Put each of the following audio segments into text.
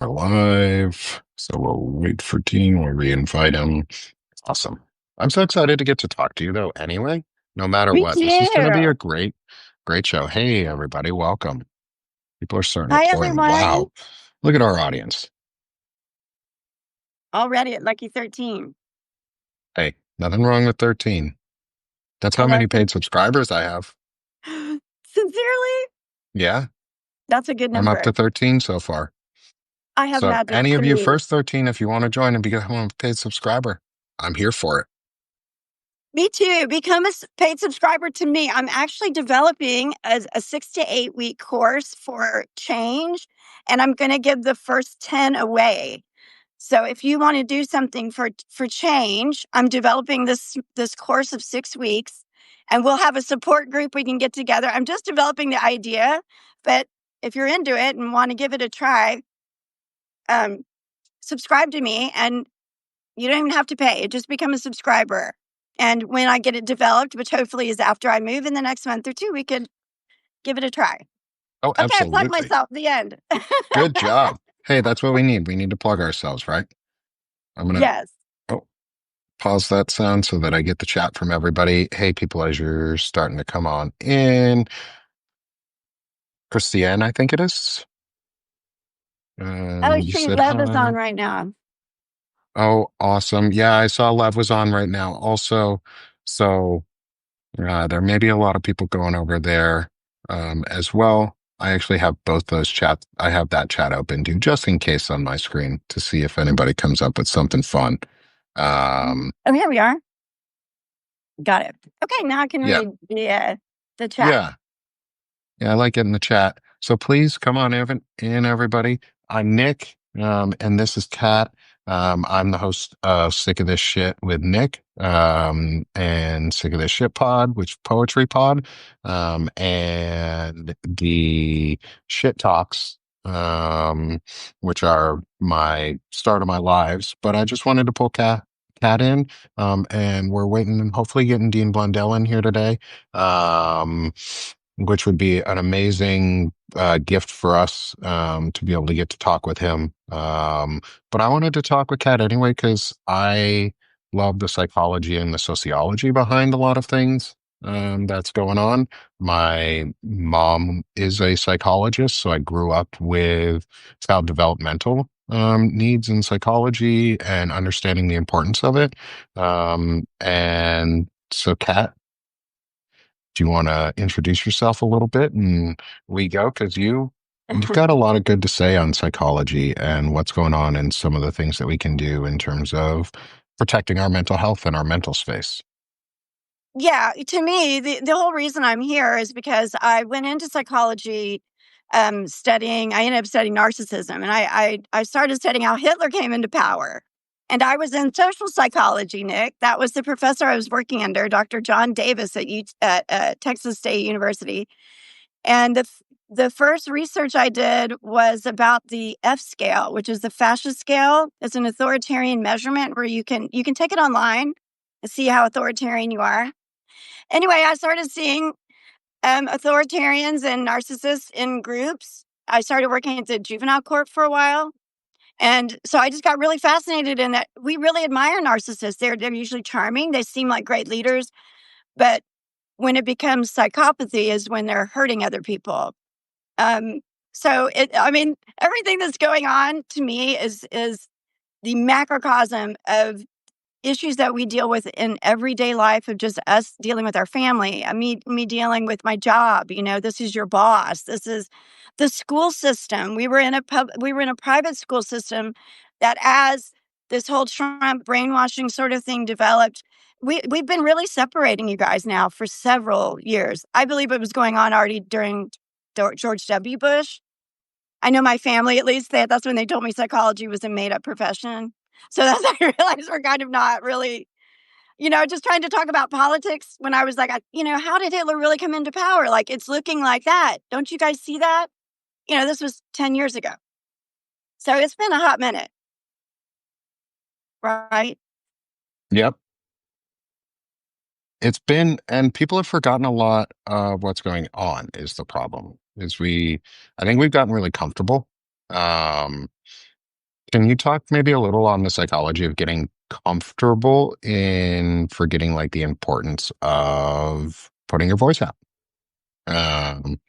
We're live, so we'll wait for Dean. We'll re-invite him. Awesome. I'm so excited to get to talk to you, though, anyway, no matter Me what. This is going to be a too. great, great show. Hey, everybody, welcome. People are starting to Hi, pour in. everyone. Wow. Look at our audience. Already at Lucky 13. Hey, nothing wrong with 13. That's I how many love paid subscribers I have. Sincerely, Yeah, that's a good I'm up to number. 13 so far. I have So, magic any of you 3. first 13, if you want to join and become a paid subscriber, I'm here for it. Me too. Become a paid subscriber to me. I'm actually developing a 6 to 8 week course for change, and I'm going to give the first 10 away. So if you want to do something for change, I'm developing this course of 6 weeks, and we'll have a support group we can get together. I'm just developing the idea, but if you're into it and want to give it a try, um, subscribe to me, and you don't even have to pay. Just become a subscriber. And when I get it developed, which hopefully is after I move in the next month or two, we could give it a try. Oh, Okay, I plugged absolutely. myself. The end. Good job. Hey, that's what we need. We need to plug ourselves, right? I'm gonna Yes. oh, pause that sound so that I get the chat from everybody. Hey, people, as you're starting to come on in, Christiane, I think it is. Oh, You shoot. said Lev is hi. on right now. Oh, awesome. Yeah, I saw Lev was on right now also. So there may be a lot of people going over there as well. I actually have both those chats. I have that chat open too, just in case on my screen to see if anybody comes up with something fun. Um, Oh, here we are. Got it. Okay, now I can yeah, read the chat. yeah. Yeah, I like it in the chat. So please come on in, everybody. I'm Nick, and this is Kat. I'm the host of Sick of This Shit with Nick, and Sick of This Shit Pod, which Poetry Pod, and the Shit Talks, which are my start of my lives. But I just wanted to pull Kat in, and we're waiting and hopefully getting Dean Blundell in here today. Um, which would be an amazing gift for us to be able to get to talk with him. But I wanted to talk with Kat anyway because I love the psychology and the sociology behind a lot of things that's going on. My mom is a psychologist, so I grew up with child developmental needs in psychology and understanding the importance of it. And so, Kat, do you want to introduce yourself a little bit and we go? Because you've got a lot of good to say on psychology and what's going on and some of the things that we can do in terms of protecting our mental health and our mental space. Yeah, to me, the whole reason I'm here is because I went into psychology studying, I ended up studying narcissism, and I started studying how Hitler came into power. And I was in social psychology, Nick. That was the professor I was working under, Dr. John Davis at Texas State University. And the first research I did was about the F scale, which is the fascist scale. It's an authoritarian measurement where you can take it online and see how authoritarian you are. Anyway, I started seeing authoritarians and narcissists in groups. I started working at the juvenile court for a while. And so I just got really fascinated in that we really admire narcissists. They're usually charming. They seem like great leaders. But when it becomes psychopathy is when they're hurting other people. Um, I mean, everything that's going on to me is the macrocosm of issues that we deal with in everyday life of just us dealing with our family. Me dealing with my job. This is your boss. This is the school system. We were in a private school system that, as this whole Trump brainwashing sort of thing developed, we've been really separating you guys now for several years. I believe it was going on already during George W. Bush. I know my family, at least, that's when they told me psychology was a made up profession. So that's I realized we're kind of not really, just trying to talk about politics when I was like, how did Hitler really come into power? Like, it's looking like that. Don't you guys see that? This was 10 years ago. So it's been a hot minute, right? Yep. It's been, and people have forgotten a lot of what's going on is the problem. I think we've gotten really comfortable. Um, Can you talk maybe a little on the psychology of getting comfortable in forgetting like the importance of putting your voice out? Um,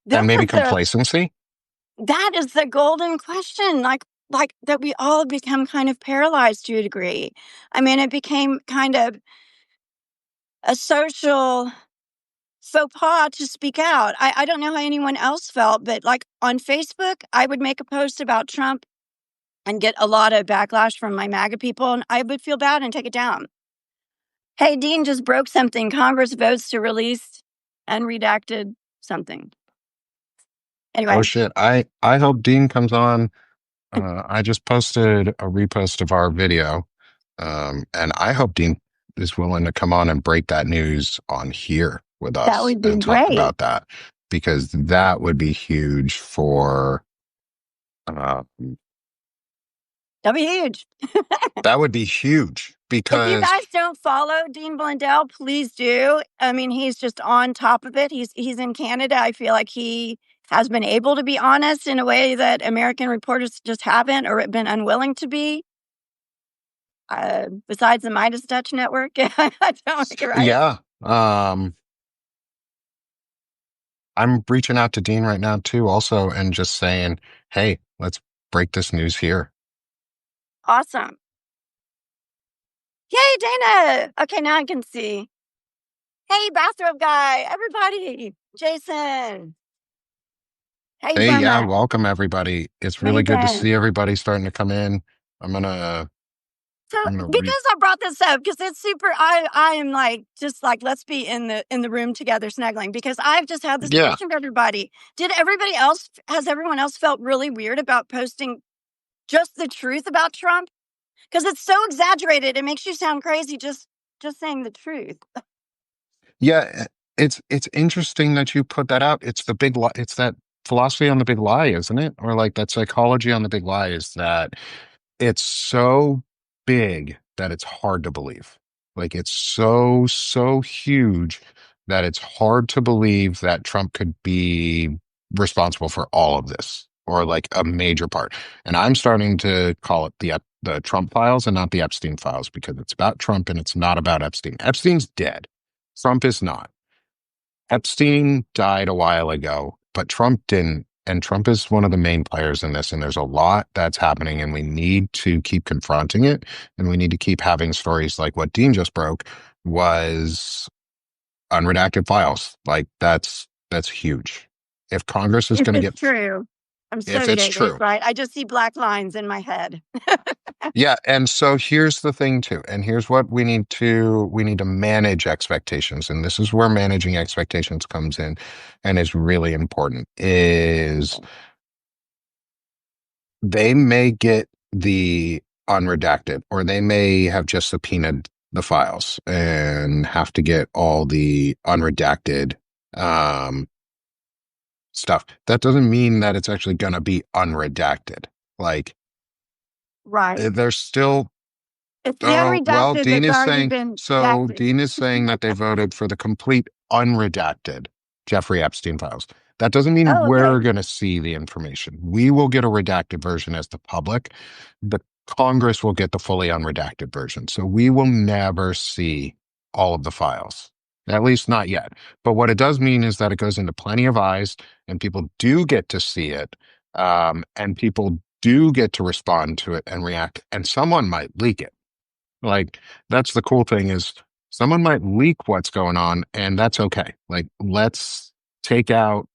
This and maybe is the complacency? that is the golden question, like that we all become kind of paralyzed to a degree. I mean, it became kind of a social faux pas to speak out. I don't know how anyone else felt, but like on Facebook, I would make a post about Trump and get a lot of backlash from my MAGA people, and I would feel bad and take it down. Hey, Dean just broke something. Congress votes to release unredacted something. Oh Anyway, shit. I hope Dean comes on. I just posted a repost of our video. And I hope Dean is willing to come on and break that news on here with that us would be and talk great. about that because that would be huge for uh, That'd be huge. that would be huge If you because guys don't follow Dean Blundell, please do. I mean, he's just on top of it. He's in Canada. I feel like he has been able to be honest in a way that American reporters just haven't or been unwilling to be. Besides the Midas Touch Network, I don't think right. yeah, I'm reaching out to Dean right now too also and just saying, "Hey, let's break this news here." Awesome. Yay, Dana. Okay, now I can see. Hey, bathrobe guy, everybody. Jason. Hey, Hey, yeah, Burma. welcome everybody. It's really good to Nathan. see everybody starting to come in. I'm gonna So I'm gonna read. because I brought this up, because it's super I am like just like let's be in the room together snuggling because I've just had this Yeah. question for everybody. Did everybody else has everyone else felt really weird about posting just the truth about Trump? Because it's so exaggerated, it makes you sound crazy just saying the truth. Yeah, it's interesting that you put that out. It's the big lie. It's that philosophy on the big lie, isn't it? Or like that psychology on the big lie is that it's so big that it's hard to believe. Like it's so huge that it's hard to believe that Trump could be responsible for all of this or like a major part. And I'm starting to call it the Trump files and not the Epstein files because it's about Trump and it's not about Epstein. Epstein's dead. Trump is not. Epstein died a while ago, but Trump didn't. And Trump is one of the main players in this. And there's a lot that's happening, and we need to keep confronting it. And we need to keep having stories like what Dean just broke was unredacted files. Like that's huge. If Congress is If going to it's get, true. I'm if so it's dated, true, right? I just see black lines in my head. yeah, and so here's the thing too, and here's what we need to manage expectations, and this is where managing expectations comes in and is really important, is they may get the unredacted or they may have just subpoenaed the files and have to get all the unredacted um stuff. That doesn't mean that it's actually going to be unredacted. Like Right. there's still. It's the Oh, well, unredacted Dean that's is already saying, been so redacted. Dean is saying that they voted for the complete unredacted Jeffrey Epstein files. That doesn't mean Oh, okay. we're going to see the information. We will get a redacted version as the public. The Congress will get the fully unredacted version. So we will never see all of the files, at least not yet. But what it does mean is that it goes into plenty of eyes and people do get to see it. And people do get to respond to it and react, and someone might leak it. Like that's the cool thing is someone might leak what's going on and that's okay. Like let's take out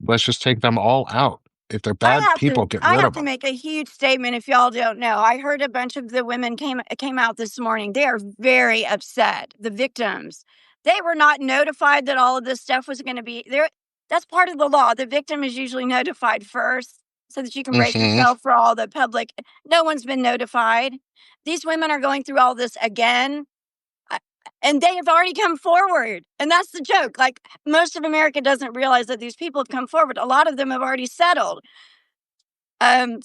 let's just take them all out. If they're bad people, get I rid have of to them. make a huge statement if y'all don't know. I heard a bunch of the women came out this morning. They are very upset. The victims. They were not notified that all of this stuff was going to be there. That's part of the law. The victim is usually notified first so that you can brace Hmm. yourself for all the public. No one's been notified. These women are going through all this again. I- And they have already come forward. And that's the joke. Like most of America doesn't realize that these people have come forward. A lot of them have already settled.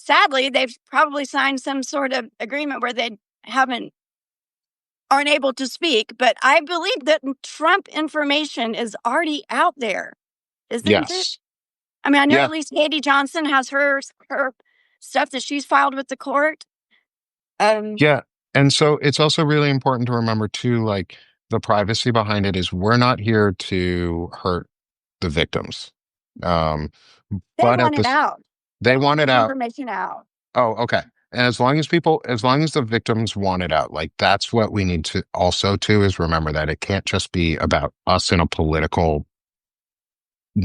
Sadly, they've probably signed some sort of agreement where they haven't aren't able to speak, but I believe that Trump information is already out there, isn't it? Yes. I mean, I know Yeah, at least Katie Johnson has her stuff that she's filed with the court. Um, yeah. And so it's also really important to remember too, like the privacy behind it is we're not here to hurt the victims. Um, they but at want it this, out. They they want want it this out. information out. Oh, okay. And as long as the victims want it out, like that's what we need to also too is remember that it can't just be about us in a political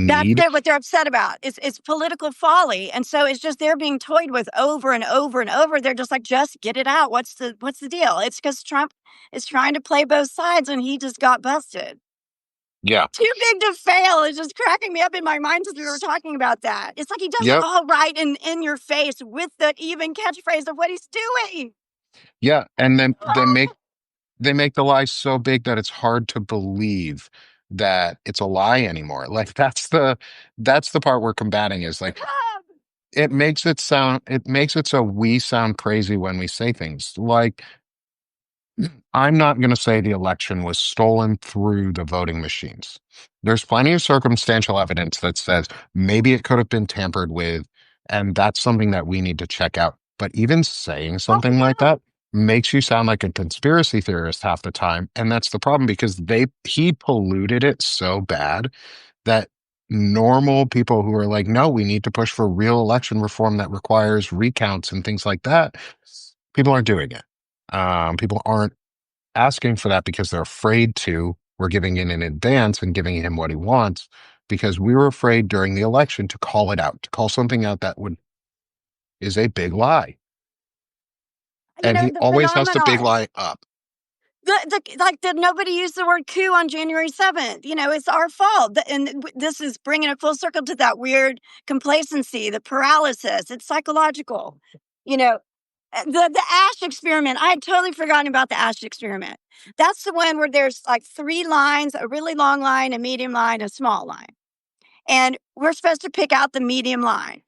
That's need. what they're upset about. It's political folly, and so it's just they're being toyed with over and over and over. They're just like, just get it out. What's the deal? It's because Trump is trying to play both sides, and he just got busted. Yeah. Too big to fail is just cracking me up in my mind as we were talking about that. It's like he does it Yep. all right and in your face with the even catchphrase of what he's doing. Yeah. And then they make the lie so big that it's hard to believe that it's a lie anymore. Like that's the part we're combating is like it makes it so we sound crazy when we say things. Like I'm not going to say the election was stolen through the voting machines. There's plenty of circumstantial evidence that says maybe it could have been tampered with, and that's something that we need to check out. But even saying Oh, something like yeah. that makes you sound like a conspiracy theorist half the time, and that's the problem because he polluted it so bad that normal people who are like, no, we need to push for real election reform that requires recounts and things like that, people aren't doing it. People aren't asking for that because they're afraid to. We're giving in advance and giving him what he wants because we were afraid during the election to call it out, to call something out that would is a big lie. And he The always has to big phenomenon. lie up. Did nobody use the word coup on January 7th? It's our fault. This is bringing it full circle to that weird complacency, the paralysis. It's psychological. You know, the Ash experiment. I had totally forgotten about the Ash experiment. That's the one where there's like three lines: a really long line, a medium line, a small line, and we're supposed to pick out the medium line.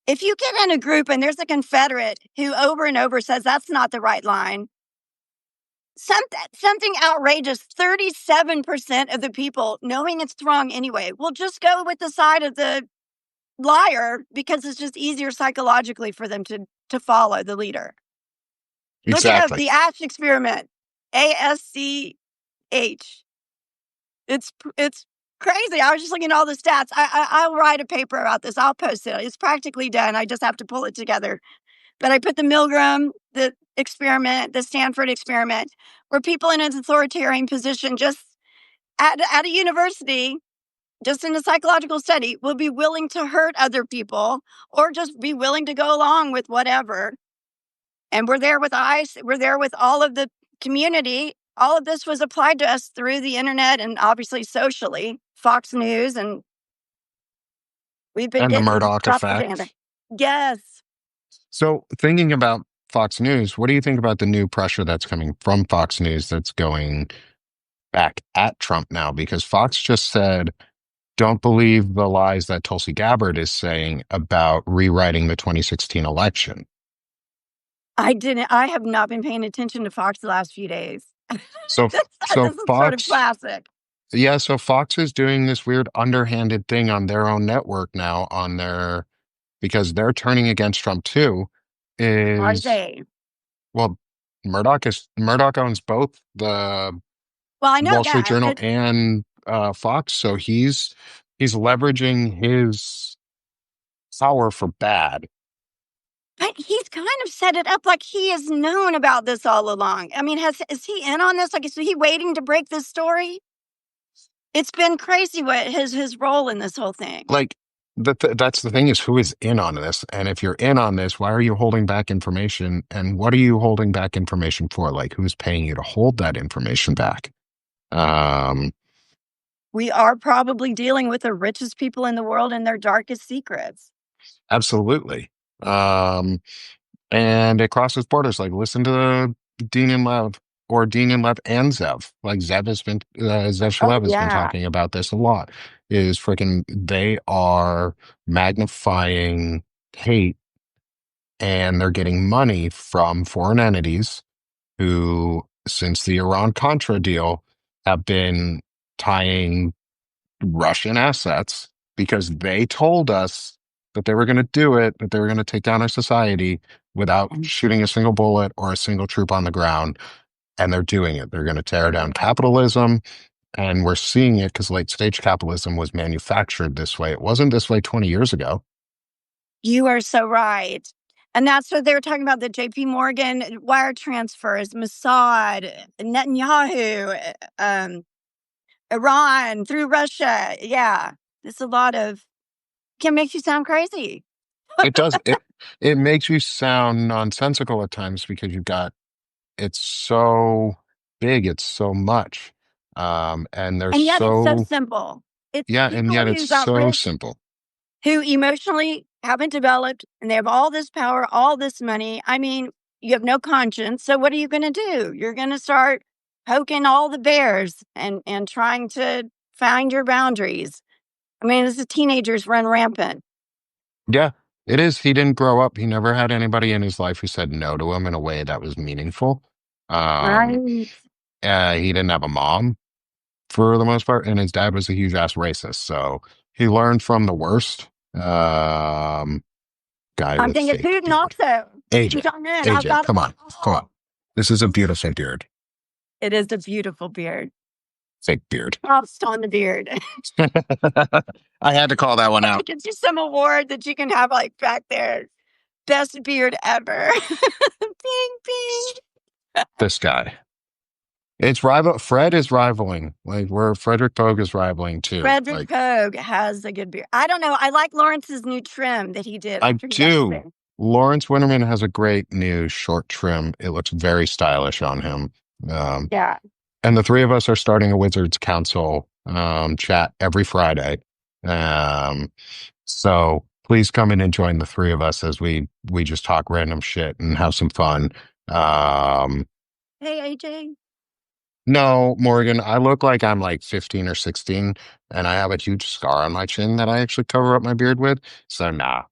If you get in a group and there's a Confederate who over and over says that's not the right line, something outrageous, 37% of the people, knowing it's wrong anyway, will just go with the side of the liar because it's just easier psychologically for them to follow the leader. Look it up, Exactly. the Ash experiment, ASCH. It's crazy. I was just looking at all the stats. I'll write a paper about this. I'll post it. It's practically done. I just have to pull it together. But I put the Milgram, the experiment, the Stanford experiment, where people in an authoritarian position just at a university, just in a psychological study, will be willing to hurt other people or just be willing to go along with whatever. And we're there with ICE. We're there with all of the community. All of this was applied to us through the internet and obviously socially, Fox News, and we've been And the getting Murdoch propaganda. effect. Yes. So thinking about Fox News, what do you think about the new pressure that's coming from Fox News that's going back at Trump now? Because Fox just said, don't believe the lies that Tulsi Gabbard is saying about rewriting the 2016 election. I have not been paying attention to Fox the last few days. So, so This is sort of Fox, classic. yeah, so Fox is doing this weird underhanded thing on their own network now because they're turning against Trump too, Are is, they? well, Murdoch owns both the Well, I know Wall Street that. Journal and Fox, so he's leveraging his power for bad. But he's kind of set it up like he has known about this all along. I mean, is he in on this? Like, is he waiting to break this story? It's been crazy what his role in this whole thing. Like that's the thing is who is in on this, and if you're in on this, why are you holding back information, and what are you holding back information for? Like who's paying you to hold that information back? Um, We are probably dealing with the richest people in the world and their darkest secrets. absolutely. Um, and it crosses borders. Like listen to Dean and Lev or Dean and Lev and Zev. Like Zev Oh, Shalev has been yeah. talking about this a lot. Is freaking they are magnifying hate and they're getting money from foreign entities who, since the Iran Contra deal, have been tying Russian assets because they told us that they were going to do it, that they were going to take down our society without shooting a single bullet or a single troop on the ground. And they're doing it. They're going to tear down capitalism. And we're seeing it because late stage capitalism was manufactured this way. It wasn't this way 20 years ago. You are so right. And that's what they were talking about, the JP Morgan wire transfers, Mossad, Netanyahu, Iran through Russia. Yeah. It's a lot of can make you sound crazy. It does. It makes you sound nonsensical at times because you've got it's so big, it's so much. And they're And yet it's so so simple. It's yeah, and people yet it's who got so rich, simple. who emotionally haven't developed, and they have all this power, all this money. I mean, you have no conscience. So what are you going to do? You're going to start poking all the bears and trying to find your boundaries. I mean, as the teenagers run rampant. Yeah, it is. He didn't grow up. He never had anybody in his life who said no to him in a way that was meaningful. Um, Right. he didn't have a mom for the most part, and his dad was a huge ass racist. So he learned from the worst. Guy I'm with thinking fake Putin beard. also. He's AJ, on in. I've AJ, got come on, come on. This is a beautiful beard. it is a beautiful beard. Fake beard. Props on the beard. I had to call that one out. Get you some award that you can have like back there. Best beard ever. Bing, bing. This guy. It's rival. Fred is rivaling, like where Frederick Pogue is rivaling too. Frederick Like Pogue has a good beard. I don't know. I like Lawrence's new trim that he did I after he got do. sick. Lawrence Winterman has a great new short trim. It looks very stylish on him. Um, Yeah. and the three of us are starting a Wizards Council chat every Friday. Um, so please come in and join the three of us as we just talk random shit and have some fun. Um, Hey, AJ. no, Morgan, I look like I'm like 15 or 16, and I have a huge scar on my chin that I actually cover up my beard with. So nah,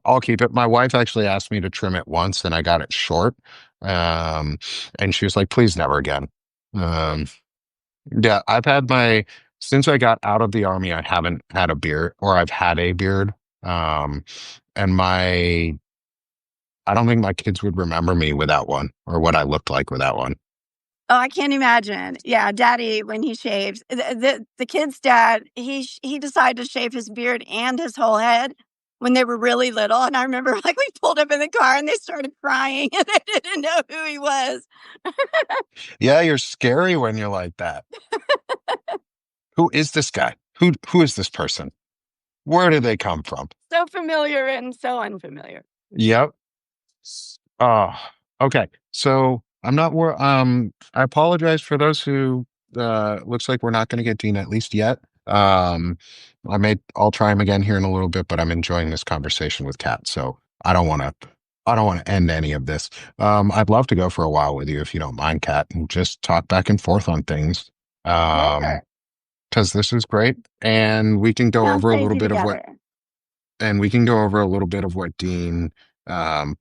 I'll keep it. My wife actually asked me to trim it once, and I got it short. Um, and she was like, "Please, never again." Um, yeah, I've had my since I got out of the army, I haven't had a beard, or I've had a beard. Um, and I don't think my kids would remember me without one, or what I looked like without one. Oh, I can't imagine. Yeah, Daddy when he shaves. The kid's dad, he decided to shave his beard and his whole head when they were really little. And I remember like we pulled up in the car and they started crying and they didn't know who he was. Yeah, you're scary when you're like that. Who is this guy? Who is this person? Where do they come from? So familiar and so unfamiliar. Yep. Oh, okay. So I'm not I apologize for those who looks like we're not gonna get Dean at least yet. I'll try him again here in a little bit, but I'm enjoying this conversation with Kat, so I don't want to end any of this. I'd love to go for a while with you if you don't mind, Kat, and just talk back and forth on things. Um, Sure. because this is great, and we can go Sounds over a little crazy bit of what together. and we can go over a little bit of what Dean um,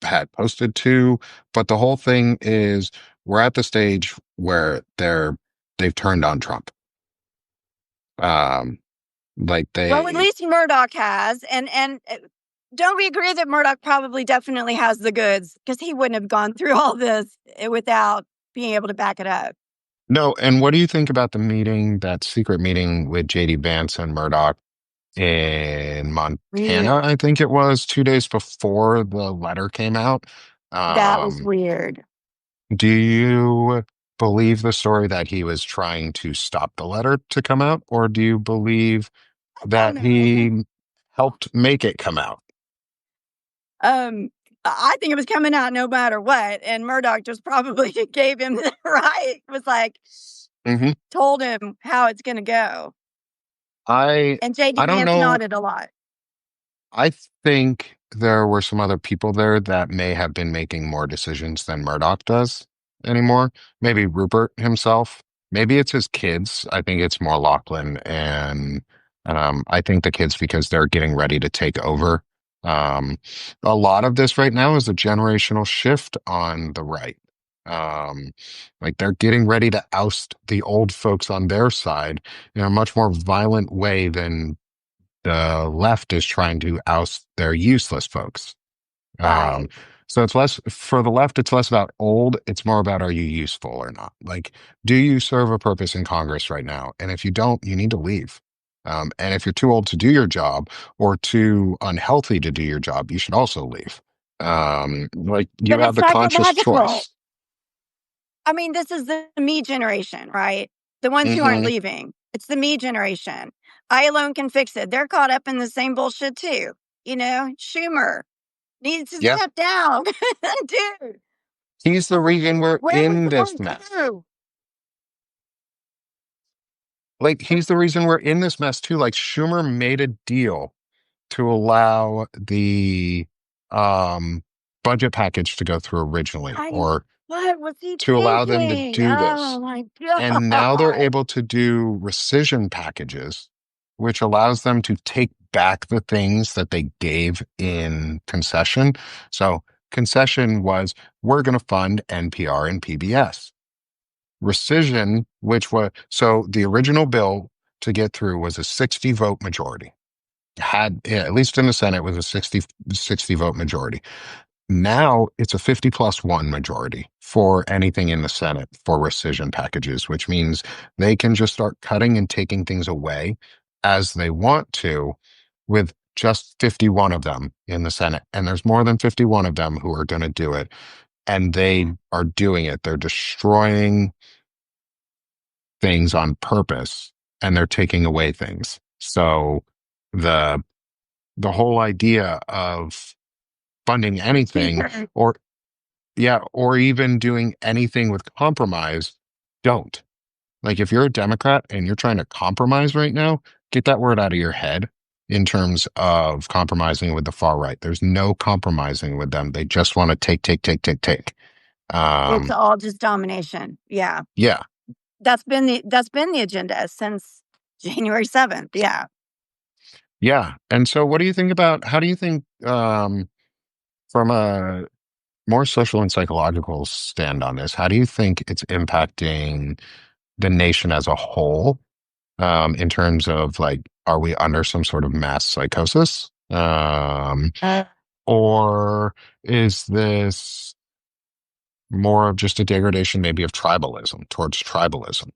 had posted to. But the whole thing is, we're at the stage where they've turned on Trump. Um, like Well, at they least Murdoch has, and don't we agree that Murdoch probably definitely has the goods because he wouldn't have gone through all this without being able to back it up. no. And what do you think about the meeting, that secret meeting with JD Vance and Murdoch in Weird. Montana? I think it was 2 days before the letter came out. That was Um, weird. Do you believe the story that he was trying to stop the letter to come out, or do you believe I don't that know. he helped make it come out? I think it was coming out no matter what, and Murdoch just probably gave him the right. Was like Hmm. told him how it's going to go, I and JD I don't Vance know. nodded a lot. I think there were some other people there that may have been making more decisions than Murdoch does anymore. Maybe Rupert himself. Maybe it's his kids. I think it's more Lachlan and I think the kids because they're getting ready to take over. Um, a lot of this right now is a generational shift on the right. Um, like they're getting ready to oust the old folks on their side in a much more violent way than the left is trying to oust their useless folks. Um, Right. so it's less for the left, it's less about old, it's more about are you useful or not? Like, do you serve a purpose in Congress right now? And if you don't, you need to leave. And if you're too old to do your job or too unhealthy to do your job, you should also leave. Like you But have it's the conscious psychological. choice. I mean, this is the me generation, right? The ones who aren't Hmm. leaving. It's the me generation. I alone can fix it. They're caught up in the same bullshit too. Schumer needs to Yeah. step down. Dude, He's the reason we're where was in the this going mess. through? Like, he's the reason we're in this mess too. Like, Schumer made a deal to allow the um, budget package to go through originally, I or What was he to allow them to thinking? do Oh this. my And now they're god. able to do rescission packages, which allows them to take back the things that they gave in concession. So, concession was we're going to fund NPR and PBS. Rescission, which was so the original bill to get through was a 60 vote majority. Had, yeah, at least in the Senate, was a 60 vote majority. Now it's a 50+1 majority for anything in the Senate for rescission packages, which means they can just start cutting and taking things away as they want to with just 51 of them in the Senate. And there's more than 51 of them who are going to do it. And they are doing it. They're destroying things on purpose and they're taking away things. So the the whole idea of funding anything Teacher. or yeah, or even doing anything with compromise, don't. Like if you're a Democrat and you're trying to compromise right now, get that word out of your head in terms of compromising with the far right. There's no compromising with them. They just want to take, take, take, take, take. It's Um, all just domination. Yeah. yeah, That's been the agenda since January 7th. Yeah. yeah. And so what do you think about how do you think from a more social and psychological stand on this, how do you think it's impacting the nation as a whole, in terms of like, are we under some sort of mass psychosis? Uh, Or is this more of just a degradation, maybe of tribalism towards tribalism?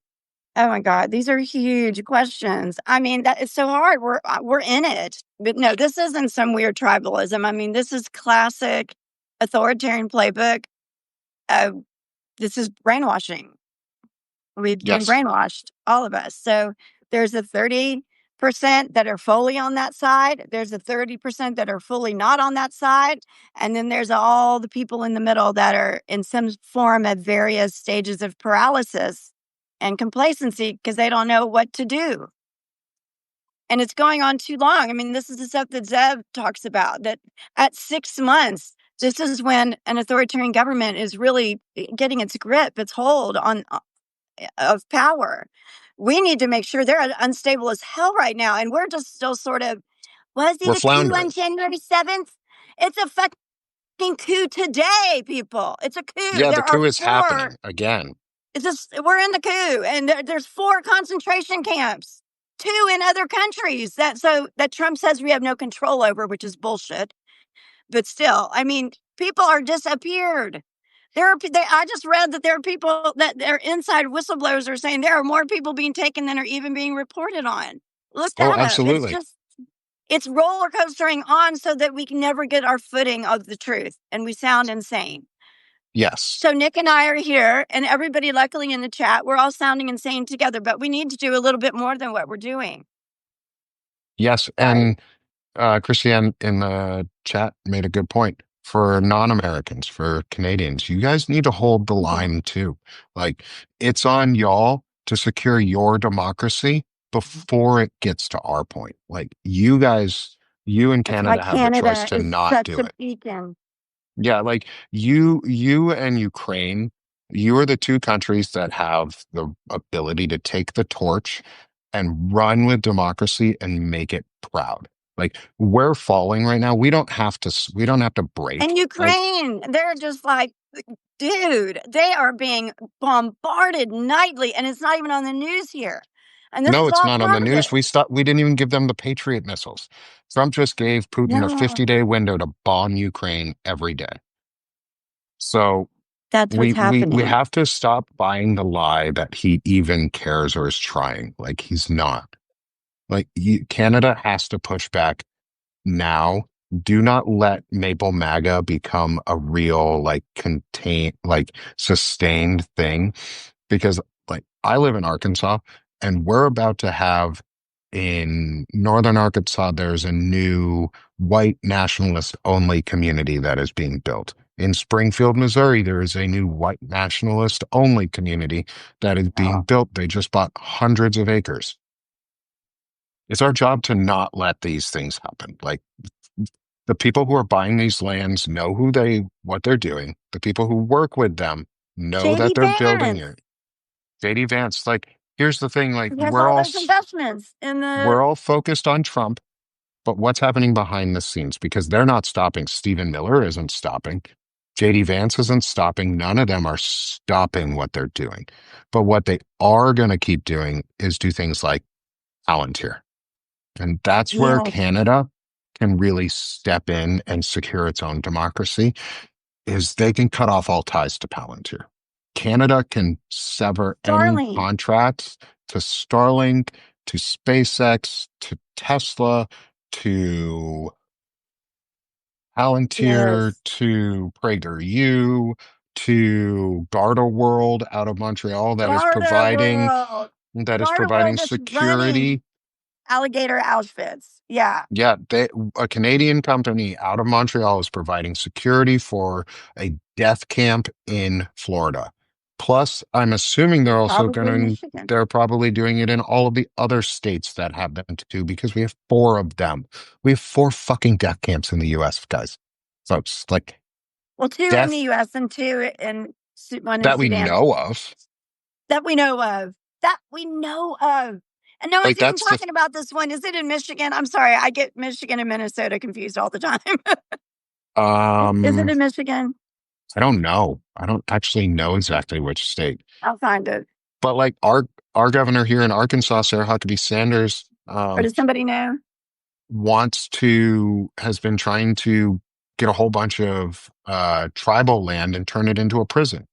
oh my god, these are huge questions. I mean, that is so hard. We're in it. But no, this isn't some weird tribalism. I mean, this is classic authoritarian playbook. Uh, this is brainwashing. We've been Yes. brainwashed, all of us. So there's a 30% that are fully on that side. There's a 30% that are fully not on that side. And then there's all the people in the middle that are in some form of various stages of paralysis and complacency because they don't know what to do. And it's going on too long. I mean, this is the stuff that Zev talks about that at 6 months, this is when an authoritarian government is really getting its grip, its hold on of power. We need to make sure they're unstable as hell right now. And we're just still sort of, was We're it a coup on floundering. January 7th? It's a fucking coup today, people. It's a coup. Yeah, the There are coup is four. happening again. It's just, we're in the coup, and there's four concentration camps, two in other countries that Trump says we have no control over, which is bullshit. But still, I mean, people are disappeared. I just read that there are people that their inside whistleblowers are saying there are more people being taken than are even being reported on. Look Oh, that up. absolutely. It's roller coastering on so that we can never get our footing of the truth and we sound insane. Yes. So Nick and I are here and everybody luckily in the chat, we're all sounding insane together, but we need to do a little bit more than what we're doing. Yes. Right. And Christiane in the chat made a good point. For non-Americans, for Canadians, you guys need to hold the Mhm. line too. Like, it's on y'all to secure your democracy before it gets to our point. Like, you guys, you and That's why Canada have the choice Canada to is not such do a it. beacon. Yeah, like you and Ukraine, you are the two countries that have the ability to take the torch and run with democracy and make it proud. Like we're falling right now. We don't have to And break. Like Ukraine, they're just like, dude, they are being bombarded nightly, and it's not even on the news here. And this No, is it's all not on the part of news. it. We didn't even give them the Patriot missiles. Trump just gave Putin a No, 50-day window to bomb Ukraine every day. So that's what's we happening. have to stop buying the lie that he even cares or is trying. Like he's not. Canada has to push back now. Do not let Maple MAGA become a real sustained thing because I live in Arkansas and we're about to have in northern Arkansas, there's a new white nationalist only community that is being built. In Springfield, Missouri, there is a new white nationalist only community that is being Oh, built. They just bought hundreds of acres. It's our job to not let these things happen. Like the people who are buying these lands know what they're doing. The people who work with them know that JD they're building Vance. it. JD Vance, here's the thing, He has all those investments in the. we're all focused on Trump, but what's happening behind the scenes? Because they're not stopping. Stephen Miller isn't stopping. JD Vance isn't stopping. None of them are stopping what they're doing. But what they are going to keep doing is do things like Palantir. And that's where Yes, Canada can really step in and secure its own democracy, is they can cut off all ties to Palantir. Canada can sever any Starlink. contracts to Starlink, to SpaceX, to Tesla, to Palantir, Yes. to PragerU, to Garda World out of Montreal Garter World. that is Garter providing World that's running security. Alligator Auschwitz. Yeah. Yeah, a Canadian company out of Montreal is providing security for a death camp in Florida. Plus, I'm assuming Probably Michigan. they're probably doing it in all of the other states that have them too, because we have four of them. We have four fucking death camps in the US, guys. Folks, like Well, two in the death U.S. and two in one in that we Sudan know of. that we know of. That we know of. And no one's Like even that's the talking about this one. Is it in Michigan? I'm sorry. I get Michigan and Minnesota confused all the time. Is it um in Michigan? I don't know. I don't actually know exactly which state. I'll find it. But like our governor here in Arkansas, Sarah Huckabee Sanders, Or does somebody know? has been trying to get a whole bunch of tribal land and turn it into a prison.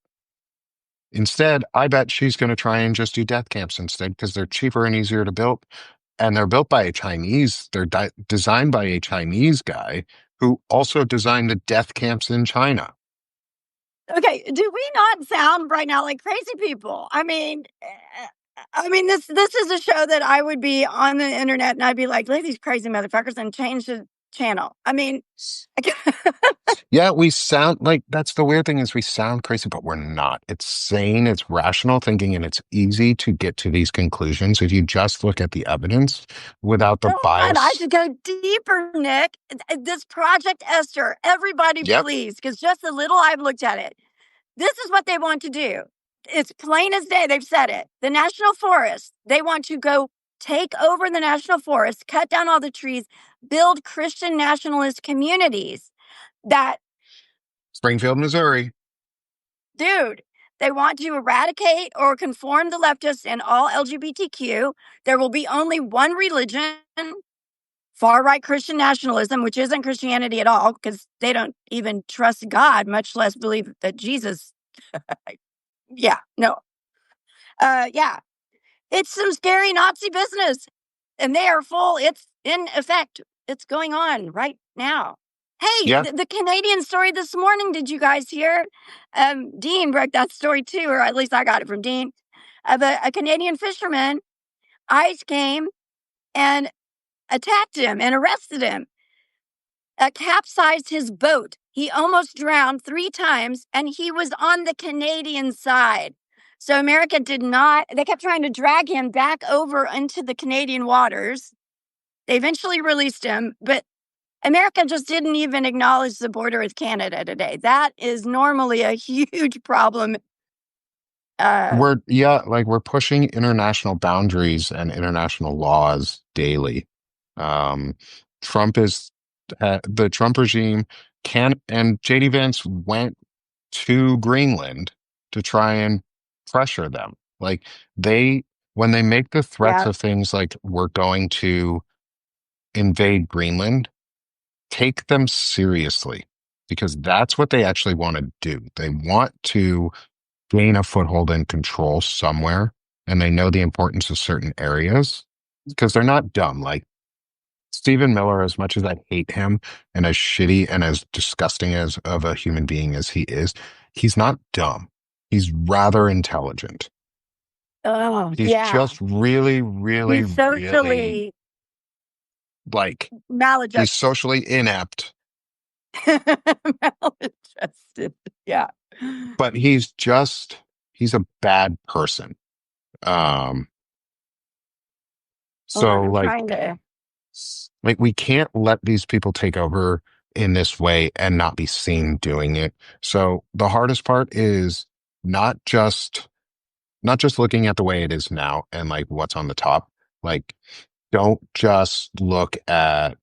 Instead, I bet she's going to try and just do death camps instead because they're cheaper and easier to build. And they're built by a Chinese, designed by a Chinese guy who also designed the death camps in China. Okay, do we not sound right now like crazy people? This is a show that I would be on the internet and I'd be like, "Look at these crazy motherfuckers," and change the channel. Yeah, we sound like that's the weird thing is we sound crazy, but we're not. It's sane, it's rational thinking, and it's easy to get to these conclusions if you just look at the evidence without the God, I bias. should go deeper, Nick. This Project Esther, everybody Yep. please, because just the little I've looked at it, this is what they want to do. It's plain as day. They've said it. The national forest, they want to go take over the national forest, cut down all the trees, build Christian nationalist communities that, Springfield, Missouri. dude, they want to eradicate or conform the leftists and all LGBTQ. There will be only one religion, far right Christian nationalism, which isn't Christianity at all, because they don't even trust God, much less believe that Jesus. Yeah, no. Yeah, it's some scary Nazi business, and they are full. It's in effect. It's going on right now. Hey, Yeah. the Canadian story this morning. Did you guys hear? Dean broke that story too, or at least I got it from Dean. Of a Canadian fisherman, ICE came and attacked him and arrested him. Capsized his boat. He almost drowned 3 times, and he was on the Canadian side. So America did not, they kept trying to drag him back over into the Canadian waters. They eventually released him, but America just didn't even acknowledge the border with Canada today. That is normally a huge problem. We're pushing international boundaries and international laws daily. Um, Trump is the Trump regime can and JD Vance went to Greenland to try and pressure them. Like they when they make the threats Yeah. of things like we're going to invade Greenland, take them seriously because that's what they actually want to do. They want to gain a foothold and control somewhere, and they know the importance of certain areas because they're not dumb. Like Stephen Miller, as much as I hate him and as shitty and as disgusting as of a human being as he is, he's not dumb. He's rather intelligent. Oh, He's yeah. just really, really, He's really socially like he's maladjusted. socially inept, Maladjusted. Yeah. but he's a bad person. Um, Hold so on, I'm trying to. like we can't let these people take over in this way and not be seen doing it. So the hardest part is not just not just looking at the way it is now and like what's on the top. Like don't just look at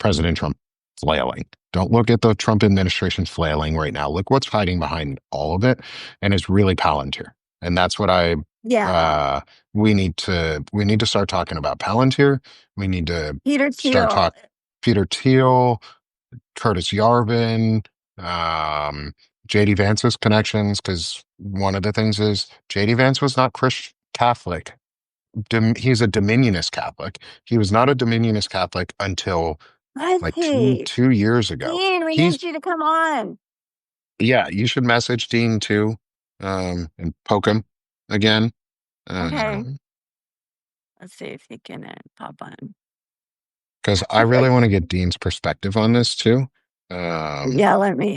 President Trump flailing. Don't look at the Trump administration flailing right now. Look what's hiding behind all of it, and it's really Palantir. And that's what I Yeah. uh, we need to start talking about Palantir. We need to Peter start Thiel. talk Peter Thiel, Curtis Yarvin, um, JD Vance's connections, because one of the things is JD Vance was not Christian Catholic. He's a Dominionist Catholic. He was not a Dominionist Catholic until Was like two he? 2 years ago. Dean, we He's need you to come on. Yeah, you should message Dean too, and poke him again. Okay. Um, Let's see if he can pop on. because I really want to get Dean's perspective on this too. Um, Yeah, let me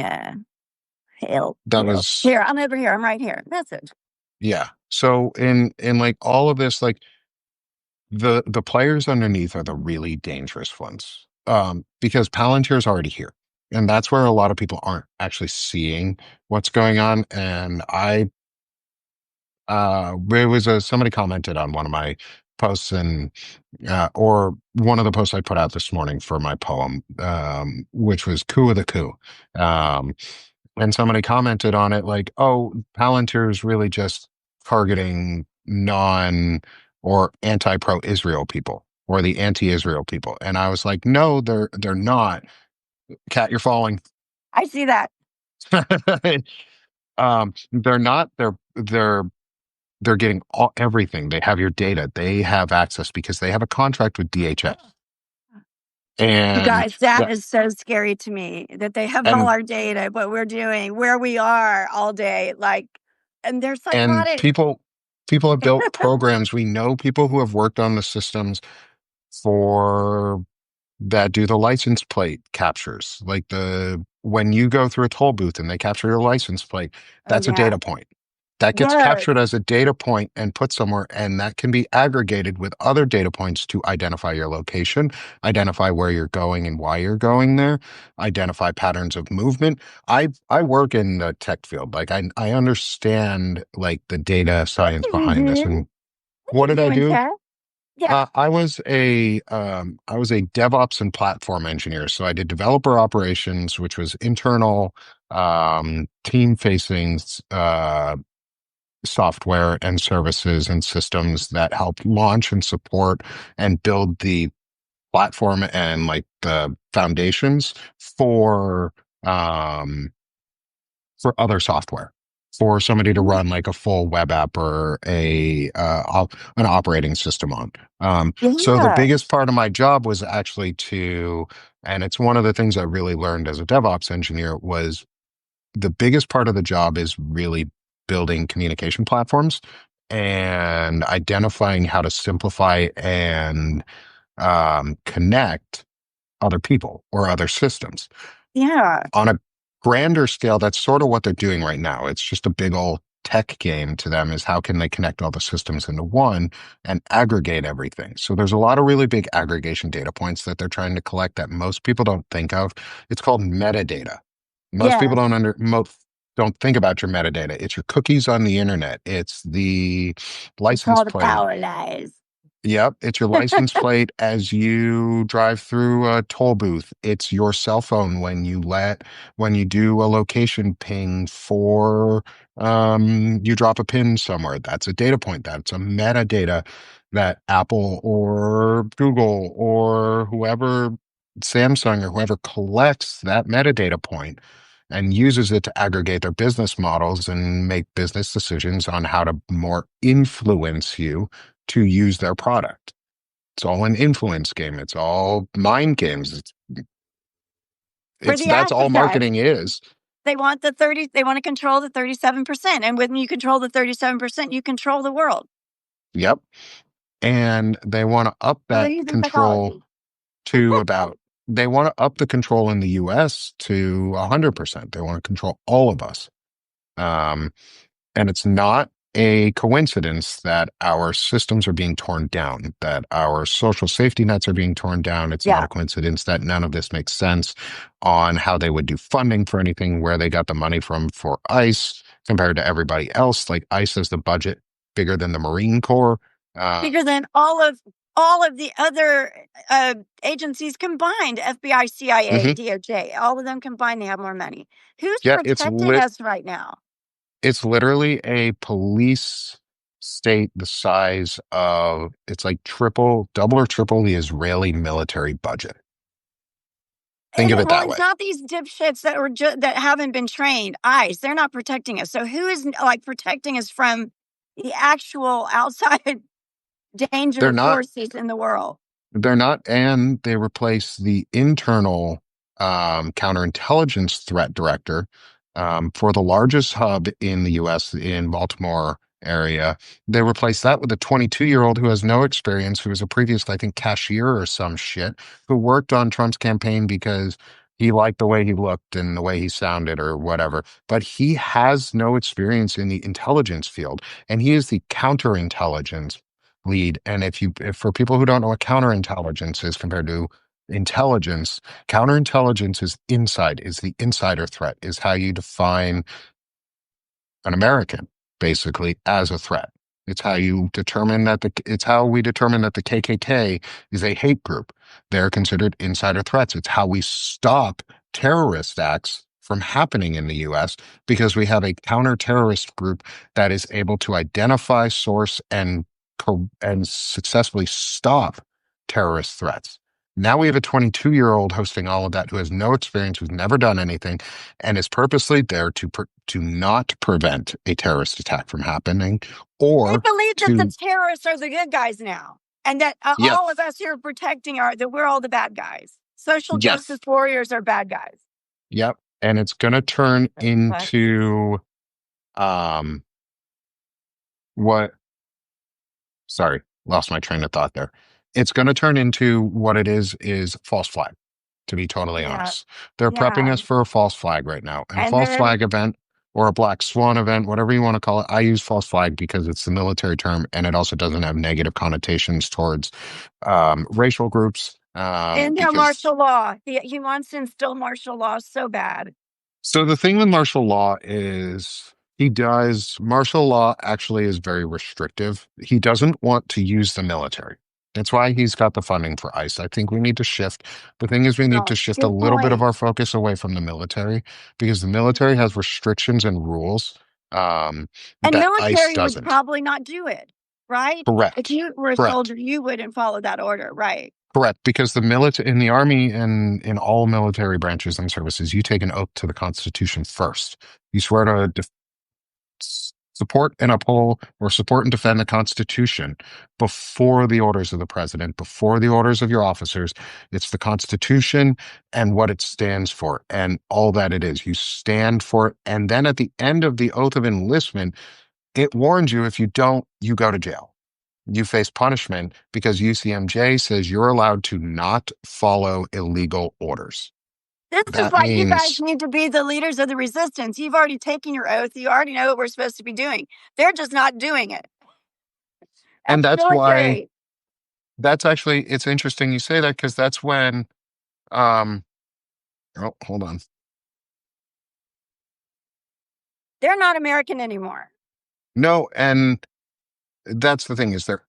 help. that Help. was Here, I'm over here. I'm right here. Message. Yeah. So in like all of this, like the players underneath are the really dangerous ones. Because Palantir is already here. And that's where a lot of people aren't actually seeing what's going on. And there was somebody commented on one of my posts and or one of the posts I put out this morning for my poem, which was coup of the coup. Um, and somebody commented on it like, oh, Palantir is really just targeting non or anti-pro Israel people or the anti-Israel people. And I was like, no, they're not. Cat, you're falling. I see that. They're not. They're getting everything. They have your data. They have access because they have a contract with DHS. You And guys, that that is so scary to me that they have all and our data, what we're doing, where we are all day. Like, and they're and psychotic. people have built programs. We know people who have worked on the systems for that do the license plate captures. Like the when you go through a toll booth and they capture your license plate, Oh, that's a yeah. data point. That gets Yes. captured as a data point and put somewhere, and that can be aggregated with other data points to identify your location, identify where you're going and why you're going there, identify patterns of movement. I work in the tech field. Like I understand like the data What science do you behind this. do? And What do what you did I do in do? tech? Yeah. I was a DevOps and platform engineer. So I did developer operations, which was internal team facing software and services and systems that help launch and support and build the platform and like the foundations um for other software for somebody to run like a full web app or an operating system on. So the Yeah. biggest part of my job was actually and it's one of the things I really learned as a DevOps engineer was the biggest part of the job is really building communication platforms and identifying how to simplify and connect other people or other systems. Yeah. On a grander scale, that's sort of what they're doing right now. It's just a big old tech game to them is how can they connect all the systems into one and aggregate everything. So there's a lot of really big aggregation data points that they're trying to collect that most people don't think of. It's called metadata. Most people Yes. don't think about your metadata. It's your cookies on the internet. It's the It's license called the plate. power lies. Yep, it's your license plate as you drive through a toll booth. It's your cell phone when you do a location ping for you drop a pin somewhere. That's a data point. That's a metadata that Apple or Google or whoever, Samsung or whoever collects that metadata point and uses it to aggregate their business models and make business decisions on how to more influence you to use their product. It's all an influence game. It's all mind games. For It's the that's all advertisers. marketing is. They want to control the 37%. And when you control the 37%, you control the world. Yep. And they want to up that Believe in control psychology. to about they want to up the control in the US to 100%. They want to control all of us. Um, And it's not a coincidence that our systems are being torn down, that our social safety nets are being torn down. It's not Yeah. a coincidence that none of this makes sense on how they would do funding for anything, where they got the money from for ICE compared to everybody else. Like ICE has the budget bigger than the Marine Corps. Uh, Bigger than all of the other agencies combined, FBI, CIA, mhm. DOJ, all of them combined, they have more money. Who's Yeah, protecting us right now? it's literally a police state the size of it's like double or triple the Israeli military budget. Think And of it well, that it's way. not these dipshits that haven't been trained. ICE, they're not protecting us. So who is like protecting us from the actual outside They're danger not forces in the world? They're not, and they replace the internal counterintelligence threat director for the largest hub in the US in Baltimore area. They replace that with a 22-year-old who has no experience, who was a previous, I think, cashier or some shit, who worked on Trump's campaign because he liked the way he looked and the way he sounded or whatever. But he has no experience in the intelligence field, and he is the counterintelligence lead. And if for people who don't know what counterintelligence is compared to intelligence, counterintelligence is the insider threat, is how you define an American basically as a threat. It's how we determine that the KKK is a hate group. They're considered insider threats. It's how we stop terrorist acts from happening in the US because we have a counter-terrorist group that is able to identify, source, and successfully stop terrorist threats. Now we have a 22-year-old hosting all of that who has no experience, who's never done anything, and is purposely there to not prevent a terrorist attack from happening, They or believe that the to terrorists are the good guys now, and that yeah, all of us here protecting are that we're all the bad guys. Social justice yes, warriors are bad guys. yep, and it's going to turn But into um what? Sorry, lost my train of thought there. It's going to turn into what it is false flag. To be totally yeah, honest, they're prepping yeah, us for a false flag right now, and a and false they're flag event or a black swan event, whatever you want to call it. I use false flag because it's the military term, and it also doesn't have negative connotations towards racial groups. in their Because martial law. He wants to instill martial law so bad. so the thing with martial law is martial law actually is very restrictive. He doesn't want to use the military. That's why he's got the funding for ICE. I think we need to shift. The thing is, we need to No, shift a good little bit of point. our focus away from the military because the military has restrictions and rules And that ICE military would doesn't. probably not do it, right? If Correct. you were a Correct. soldier, you wouldn't follow that order, right? Correct. Because the military in the army and in all military branches and services, you take an oath to the Constitution first. You swear to support and uphold or support and defend the Constitution before the orders of the president, before the orders of your officers. It's the Constitution and what it stands for and all that it is. You stand for it. And then at the end of the oath of enlistment, it warns you if you don't, you go to jail. You face punishment because UCMJ says you're allowed to not follow illegal orders. This is That why you guys means, need to be the leaders of the resistance. You've already taken your oath. You already know what we're supposed to be doing. They're just not doing it. and That's military. that's actually, it's interesting you say that because that's when, um, oh, hold on. They're not American anymore. No, and that's the thing is they're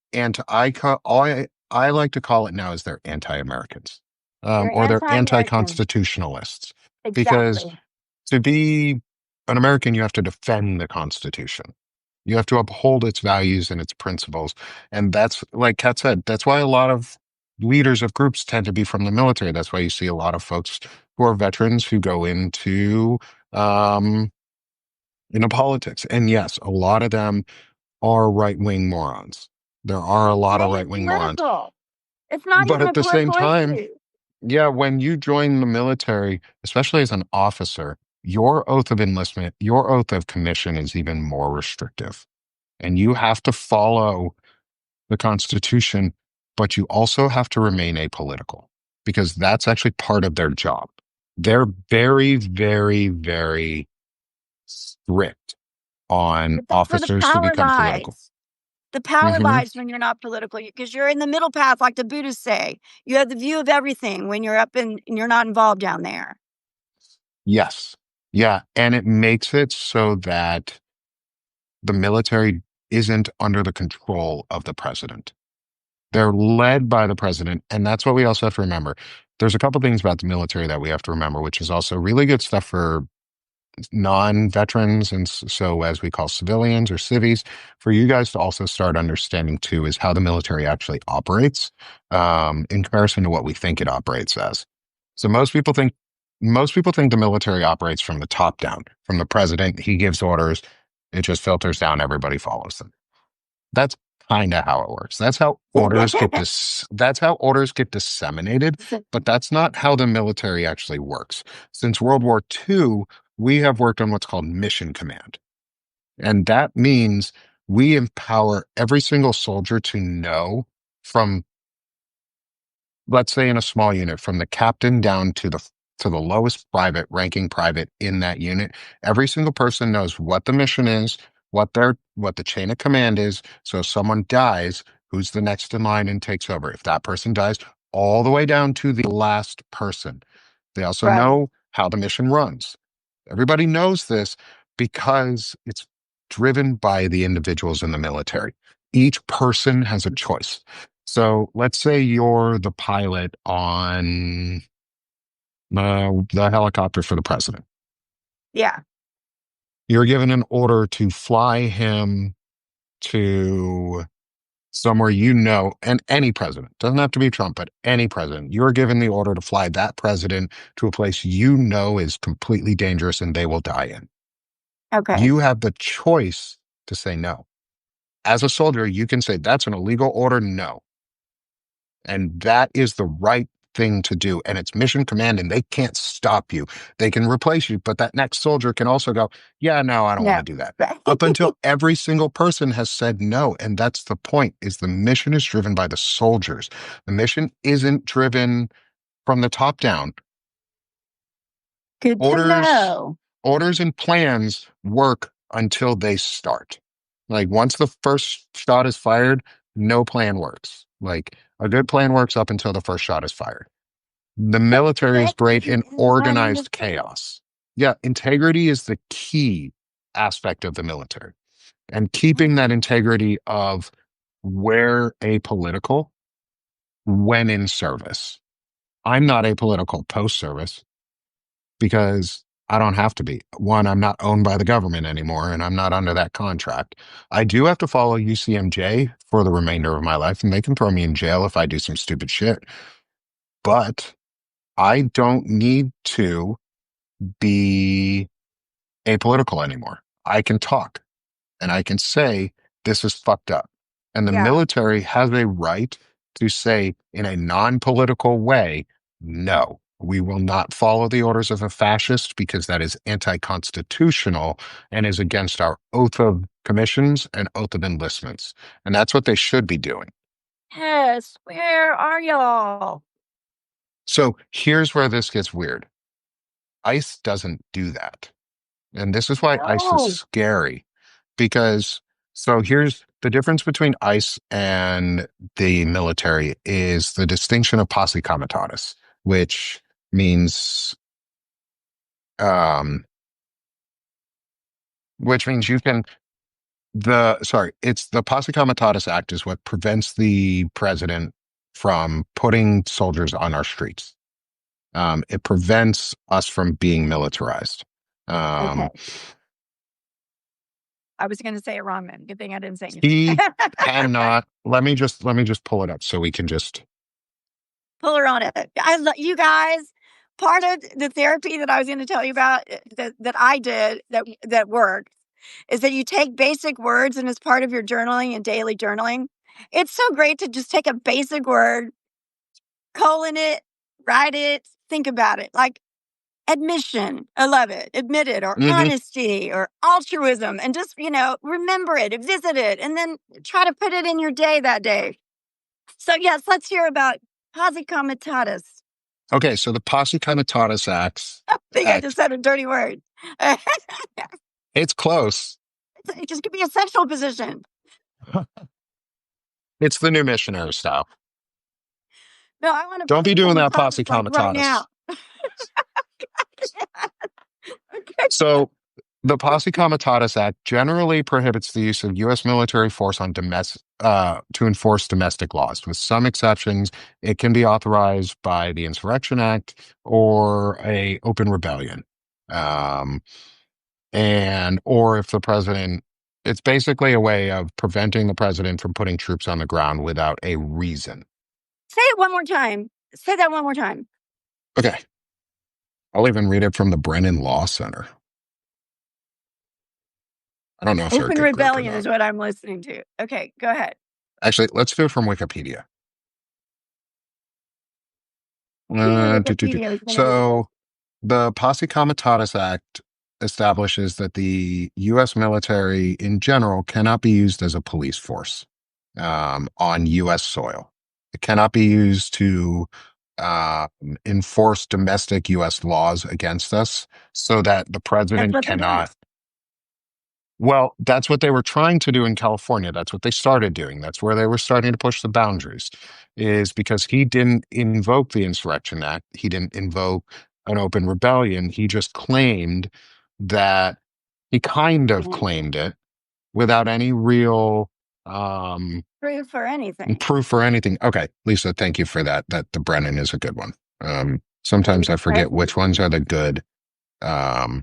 I like to call it now is they're anti-Americans, They're or they're anti-American. anti-constitutionalists, because Exactly. to be an American, you have to defend the Constitution. You have to uphold its values and its principles. And that's, like Kat said, that's why a lot of leaders of groups tend to be from the military. That's why you see a lot of folks who are veterans who go um, into politics. And yes, a lot of them are right-wing morons. There are a It's lot of not even right-wing morons. political. It's not But even at a the same political time, issue. yeah, when you join the military, especially as an officer, your oath of enlistment, your oath of commission is even more restrictive. And you have to follow the Constitution, but you also have to remain apolitical because that's actually part of their job. They're very, very, very strict on That's where the officers to power become political. lies. The power Hmm. lies when you're not political because you're in the middle path, like the Buddhists say. You have the view of everything when you're up in and you're not involved down there. Yes. Yeah. And it makes it so that the military isn't under the control of the president. They're led by the president. And that's what we also have to remember. There's a couple things about the military that we have to remember, which is also really good stuff for non-veterans and so as we call civilians or civies, for you guys to also start understanding too is how the military actually operates in comparison to what we think it operates as. So most people think the military operates from the top down, from the president. He gives orders, it just filters down, everybody follows them. That's kind of how it works. That's how orders get disseminated, but that's not how the military actually works. Since World War II, we have worked on what's called mission command. And that means we empower every single soldier to know from, let's say in a small unit, from the captain down to the lowest private, ranking private in that unit, every single person knows what the mission is, what the chain of command is. So if someone dies, who's the next in line and takes over? If that person dies, all the way down to the last person. They also Right. know how the mission runs. Everybody knows this because it's driven by the individuals in the military. Each person has a choice. So let's say you're the pilot on the helicopter for the president. Yeah. You're given an order to fly him to somewhere and any president, doesn't have to be Trump, but any president. You're given the order to fly that president to a place is completely dangerous and they will die in. Okay. You have the choice to say no. As a soldier, you can say, that's an illegal order, no. And that is the right thing to do. And it's mission command, and they can't stop you. They can replace you, but that next soldier can also go, yeah, no, I don't want No. to do that. Right. Up until every single person has said no. And that's the point, is the mission is driven by the soldiers. The mission isn't driven from the top down. Good to Orders, know. orders and plans work until they start. Like once the first shot is fired, no plan works. Like a good plan works up until the first shot is fired. The But military is great in executing the plan in organized between. chaos. Yeah, integrity is the key aspect of the military. And keeping that integrity of where apolitical when in service. I'm not apolitical post service because I don't have to be. One, I'm not owned by the government anymore and I'm not under that contract. I do have to follow UCMJ for the remainder of my life, and they can throw me in jail if I do some stupid shit. But I don't need to be apolitical anymore. I can talk and I can say, this is fucked up. And the Yeah. military has a right to say in a non political way, no, we will not follow the orders of a fascist because that is anti constitutional and is against our oath of commissions and oath of enlistments. And that's what they should be doing. Yes. Where are y'all? So here's where this gets weird. ICE doesn't do that. And this is why ICE is No. scary because so here's the difference between ICE and the military is the distinction of posse comitatus, which means um which means you can it's the Posse Comitatus Act is what prevents the president from putting soldiers on our streets. It prevents us from being militarized. Okay. Um, I was going to say it wrong then. Good thing I didn't say anything. he cannot. Let me just pull it up so we can just. Pull her on it. You guys. Part of the therapy that I was going to tell you about that I did that worked is that you take basic words and as part of your journaling and daily journaling. It's so great to just take a basic word, colon it, write it, think about it. Like admission, I love it, admit it, or Mhm. honesty, or altruism, and just, remember it, visit it, and then try to put it in your day that day. So, yes, let's hear about posse comitatus. Okay, so the Posse Comitatus I think I just Act, said a dirty word. it's close. It just could be a sexual position. It's the new missionary style. No, I want a Don't be posse doing that, comitatus Posse like right Comitatus. now. Okay. So the Posse Comitatus Act generally prohibits the use of U.S. military force on to enforce domestic laws. With some exceptions, it can be authorized by the Insurrection Act or a open rebellion, um, and or if the president. It's basically a way of preventing the president from putting troops on the ground without a reason. Say it one more time. Say that one more time. Okay, I'll even read it from the Brennan Law Center. I don't know if they're a Open good group or rebellion not. is what I'm listening to. Okay, go ahead. Actually, let's do it from Wikipedia. Give me Do, do, do. Wikipedia. Was going to read this. So, the Posse Comitatus Act establishes that the U.S. military in general cannot be used as a police force on U.S. soil. It cannot be used to uh, enforce domestic U.S. laws against us so that the That's president what they're doing. cannot. Well, that's what they were trying to do in California. That's what they started doing. That's where they were starting to push the boundaries, is because he didn't invoke the Insurrection Act. He didn't invoke an open rebellion. He just claimed that he kind of Mhm. claimed it without any real um, Proof or anything. proof or anything. Okay, Lisa, thank you for that. That the Brennan is a good one. It was Sometimes I forget depressing. which ones are the good. Um,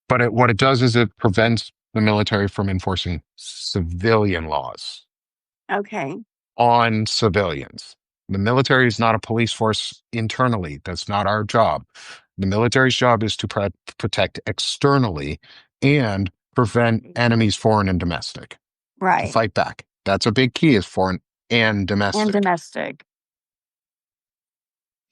But what it does is it prevents the military from enforcing civilian laws Okay. on civilians. The military is not a police force internally. That's not our job. The military's job is to protect externally and prevent enemies, foreign and domestic, to Right. fight back. That's a big key is foreign and And domestic. domestic.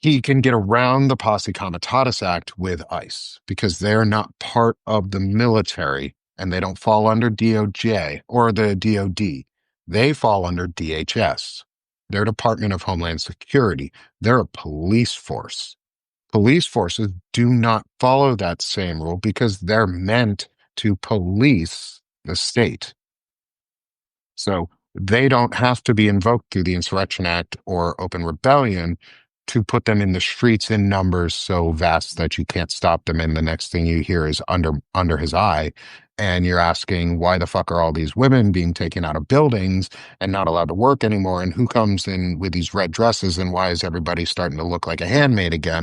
He can get around the Posse Comitatus Act with ICE because they're not part of the military and they don't fall under DOJ or the DOD. They fall under DHS, their Department of Homeland Security. They're a police force. Police forces do not follow that same rule because they're meant to police the state. So they don't have to be invoked through the Insurrection Act or open rebellion to put them in the streets in numbers so vast that you can't stop them. And the next thing you hear is under his eye. And you're asking, why the fuck are all these women being taken out of buildings and not allowed to work anymore? And who comes in with these red dresses? And why is everybody starting to look like a handmaid again?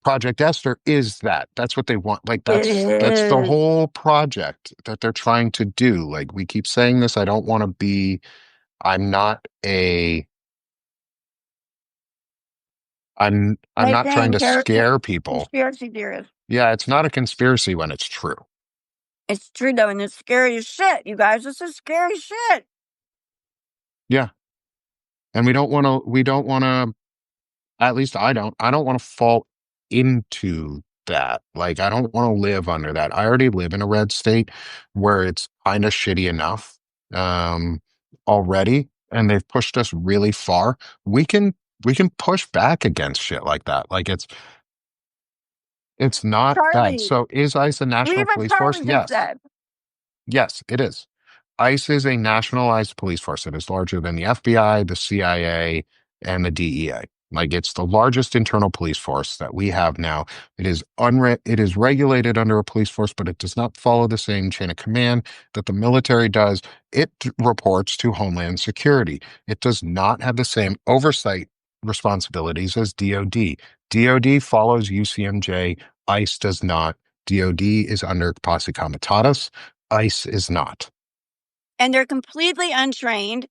Project Esther is that. That's what they want. Like It that's the is. whole project that they're trying to do. Like we keep saying this, I don't want to be I'm not a I'm Right not trying thing. to scare people. Conspiracy theorist. Yeah, it's not a conspiracy when it's true. It's true though, and it's scary as shit, you guys. This is scary shit. Yeah. And we don't want to at least I don't want to fall into that. Like I don't want to live under that. I already live in a red state where it's kind of shitty enough um already and they've pushed us really far. We can we can push back against shit like that. Like it's not bad. Charlie, So is ICE a national leave what police force? Charlie just Yes. said. Yes, it is. ICE is a nationalized police force. It is larger than the FBI, the CIA, and the DEA. Like it's the largest internal police force that we have now. It is regulated under a police force, but it does not follow the same chain of command that the military does. It reports to Homeland Security. It does not have the same oversight responsibilities as DoD. DoD follows UCMJ. ICE does not. DoD is under posse comitatus. ICE is not. And they're completely untrained.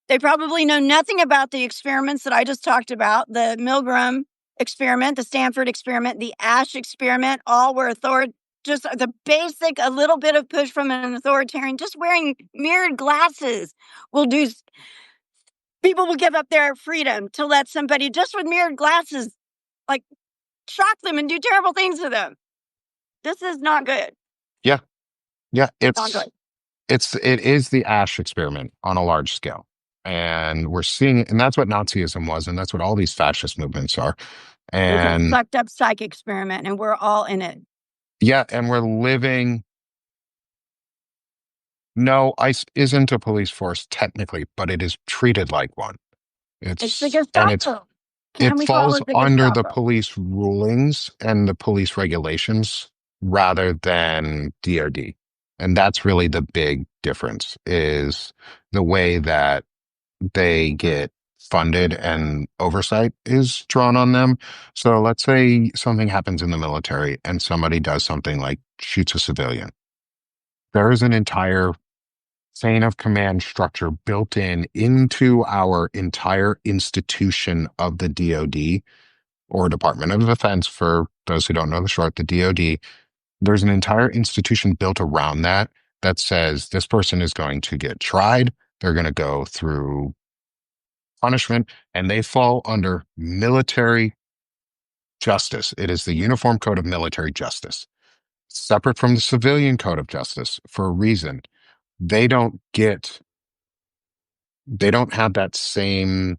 They probably know nothing about the experiments that I just talked about, the Milgram experiment, the Stanford experiment, the Ash experiment, all were just the basic, a little bit of push from an authoritarian, just wearing mirrored glasses will do. People will give up their freedom to let somebody just with mirrored glasses, like, shock them and do terrible things to them. This is not good. Yeah. Yeah. Not good. It is the Ash experiment on a large scale. And we're seeing it, and that's what Nazism was, and that's what all these fascist movements are. It's a And fucked up psych experiment, and we're all in it. yeah, and we're living. No, ICE isn't a police force technically, but it is treated like one. It's the And it's Gestapo. Can it we call falls it the under the Gestapo? police rulings and the police regulations rather than DoD. And that's really the big difference is the way that they get funded and oversight is drawn on them. So let's say something happens in the military and somebody does something like shoots a civilian. There is an entire chain of command structure built into our entire institution of the DoD or Department of Defense for those who don't know the short, the DoD. There's an entire institution built around that that says this person is going to get tried. They're going to go through punishment, and they fall under military justice. It is the Uniform Code of Military Justice, separate from the Civilian Code of Justice for a reason. They don't get, they don't have that same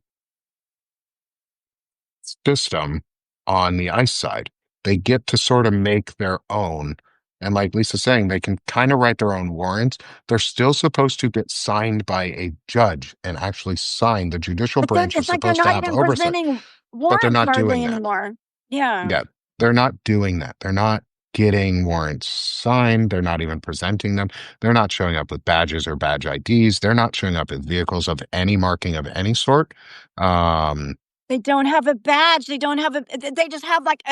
system on the ICE side. They get to sort of make their own. And like Lisa's saying, they can kind of write their own warrants. They're still supposed to get signed by a judge and actually signed. The judicial But then branch is it's like they're supposed to not have even oversight, presenting but they're warrants not hardly doing that. anymore. Yeah. Yeah, they're not doing that. They're not getting warrants signed. They're not even presenting them. They're not showing up with badges or badge IDs. They're not showing up with vehicles of any marking of any sort. Um, They don't have a badge. They don't have they just have like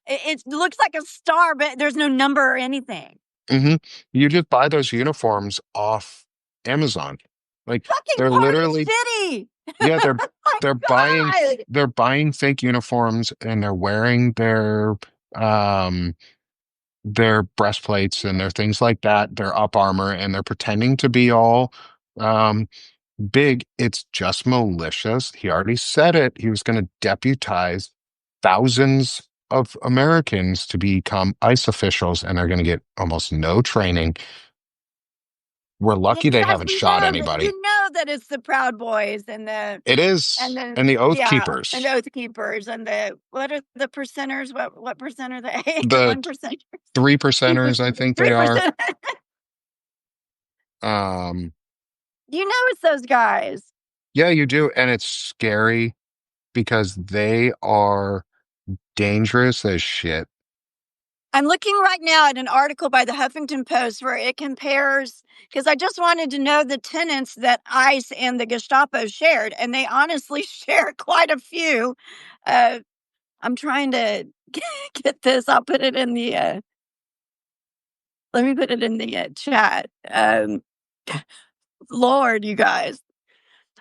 it looks like a star, but there's no number or anything. mhm. You just buy those uniforms off Amazon. Like Fucking they're Party literally, City. yeah, Oh my they're buying God. they're buying fake uniforms and they're wearing um their breastplates and their things like that, their up armor, and they're pretending to be all um big. It's just malicious. He already said it. He was going to deputize thousands of Americans to become ICE officials, and they're going to get almost no training. We're lucky they Because haven't shot anybody. you know that it's the Proud Boys and It is, and the Oath yeah, and Keepers, the Oath Keepers and the what are the percenters? What percent are they? The the 1%, three 2%, percenters, I think they are. 3%. Um, You know it's those guys. yeah, you do, and it's scary because they are dangerous as shit. I'm looking right now at an article by the Huffington Post where it compares, because I just wanted to know the tenets that ICE and the Gestapo shared, and they honestly share quite a few. Uh, I'm trying to get this. I'll put it in the. Let me put it in the chat. Lord, you guys,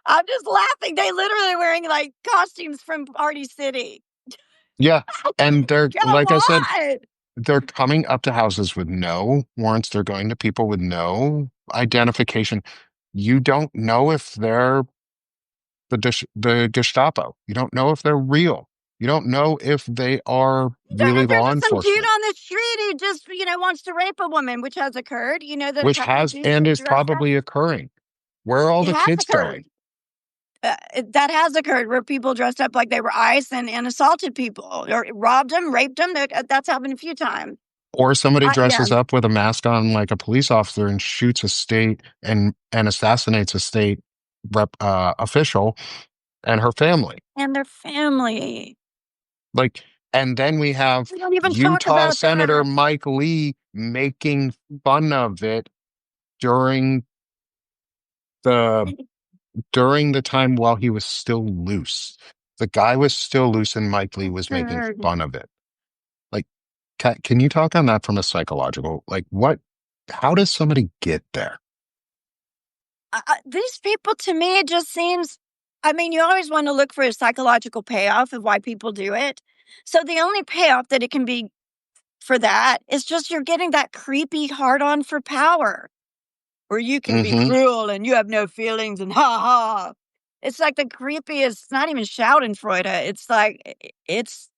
I'm just laughing. They literally wearing like costumes from Party City. Yeah, and they're Come like I said, on. they're coming up to houses with no warrants. They're going to people with no identification. You don't know if they're the Gestapo. You don't know if they're real. You don't know if they are You don't know really if there's law just some dude enforcement, on the street who just, wants to rape a woman, which has occurred. You know, that which has dudes and get is dressed up. probably occurring. Where are all It the has kids occurred. going? That has occurred where people dressed up like they were ICE and assaulted people or robbed them, raped them. That's happened a few times. Or somebody Yeah. dresses up with a mask on like a police officer and shoots a state and assassinates a state official. and her family. and their family. Like, and then we have We don't even talk Utah about Senator that. Mike Lee making fun of it during the time while he was still loose. The guy was still loose and Mike Lee was making Absurd. fun of it. Like, can you talk on that from a psychological, like what, how does somebody get there? These people, to me, it just seems. I mean, you always want to look for a psychological payoff of why people do it. So the only payoff that it can be for that is just you're getting that creepy hard on for power, where you can be Hmm. cruel and you have no feelings and ha ha. It's like the creepiest. It's not even Schadenfreude. It's like it's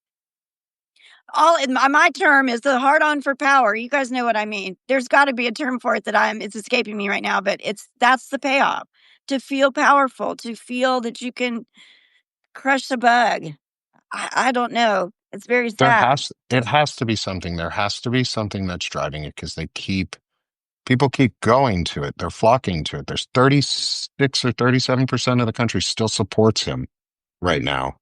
all in my term is the hard on for power. You guys know what I mean. There's got to be a term for it that it's escaping me right now, but that's the payoff. To feel powerful, to feel that you can crush a bug. I don't know. It's very sad. It has to be something. There has to be something that's driving it because people keep going to it. They're flocking to it. There's 36 or 37% of the country still supports him right now.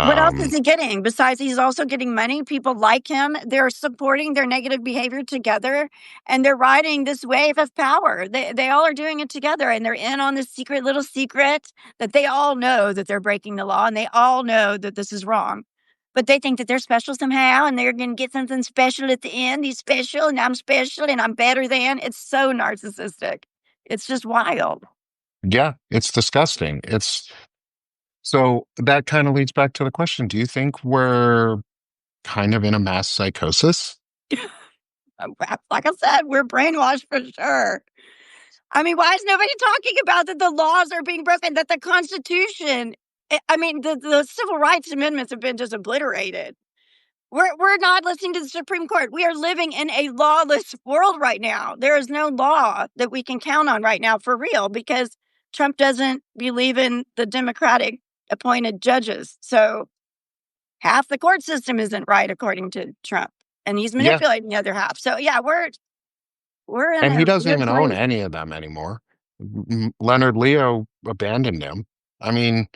What else is Um, he getting? Besides, he's also getting money. People like him. They're supporting their negative behavior together, and they're riding this wave of power. They all are doing it together, and they're in on this secret little secret that they all know that they're breaking the law, and they all know that this is wrong. But they think that they're special somehow, and they're going to get something special at the end. He's special, and I'm better than. It's so narcissistic. It's just wild. yeah, it's disgusting. So that kind of leads back to the question. Do you think we're kind of in a mass psychosis? Like I said, we're brainwashed for sure. I mean, why is nobody talking about that the laws are being broken, that the Constitution I mean, the civil rights amendments have been just obliterated. We're not listening to the Supreme Court. We are living in a lawless world right now. There is no law that we can count on right now for real because Trump doesn't believe in the Democratic appointed judges. So half the court system isn't right according to Trump, and he's Yeah. manipulating the other half. So yeah, we're in And he a doesn't weird even own place. any of them anymore. Leonard Leo abandoned him. I mean,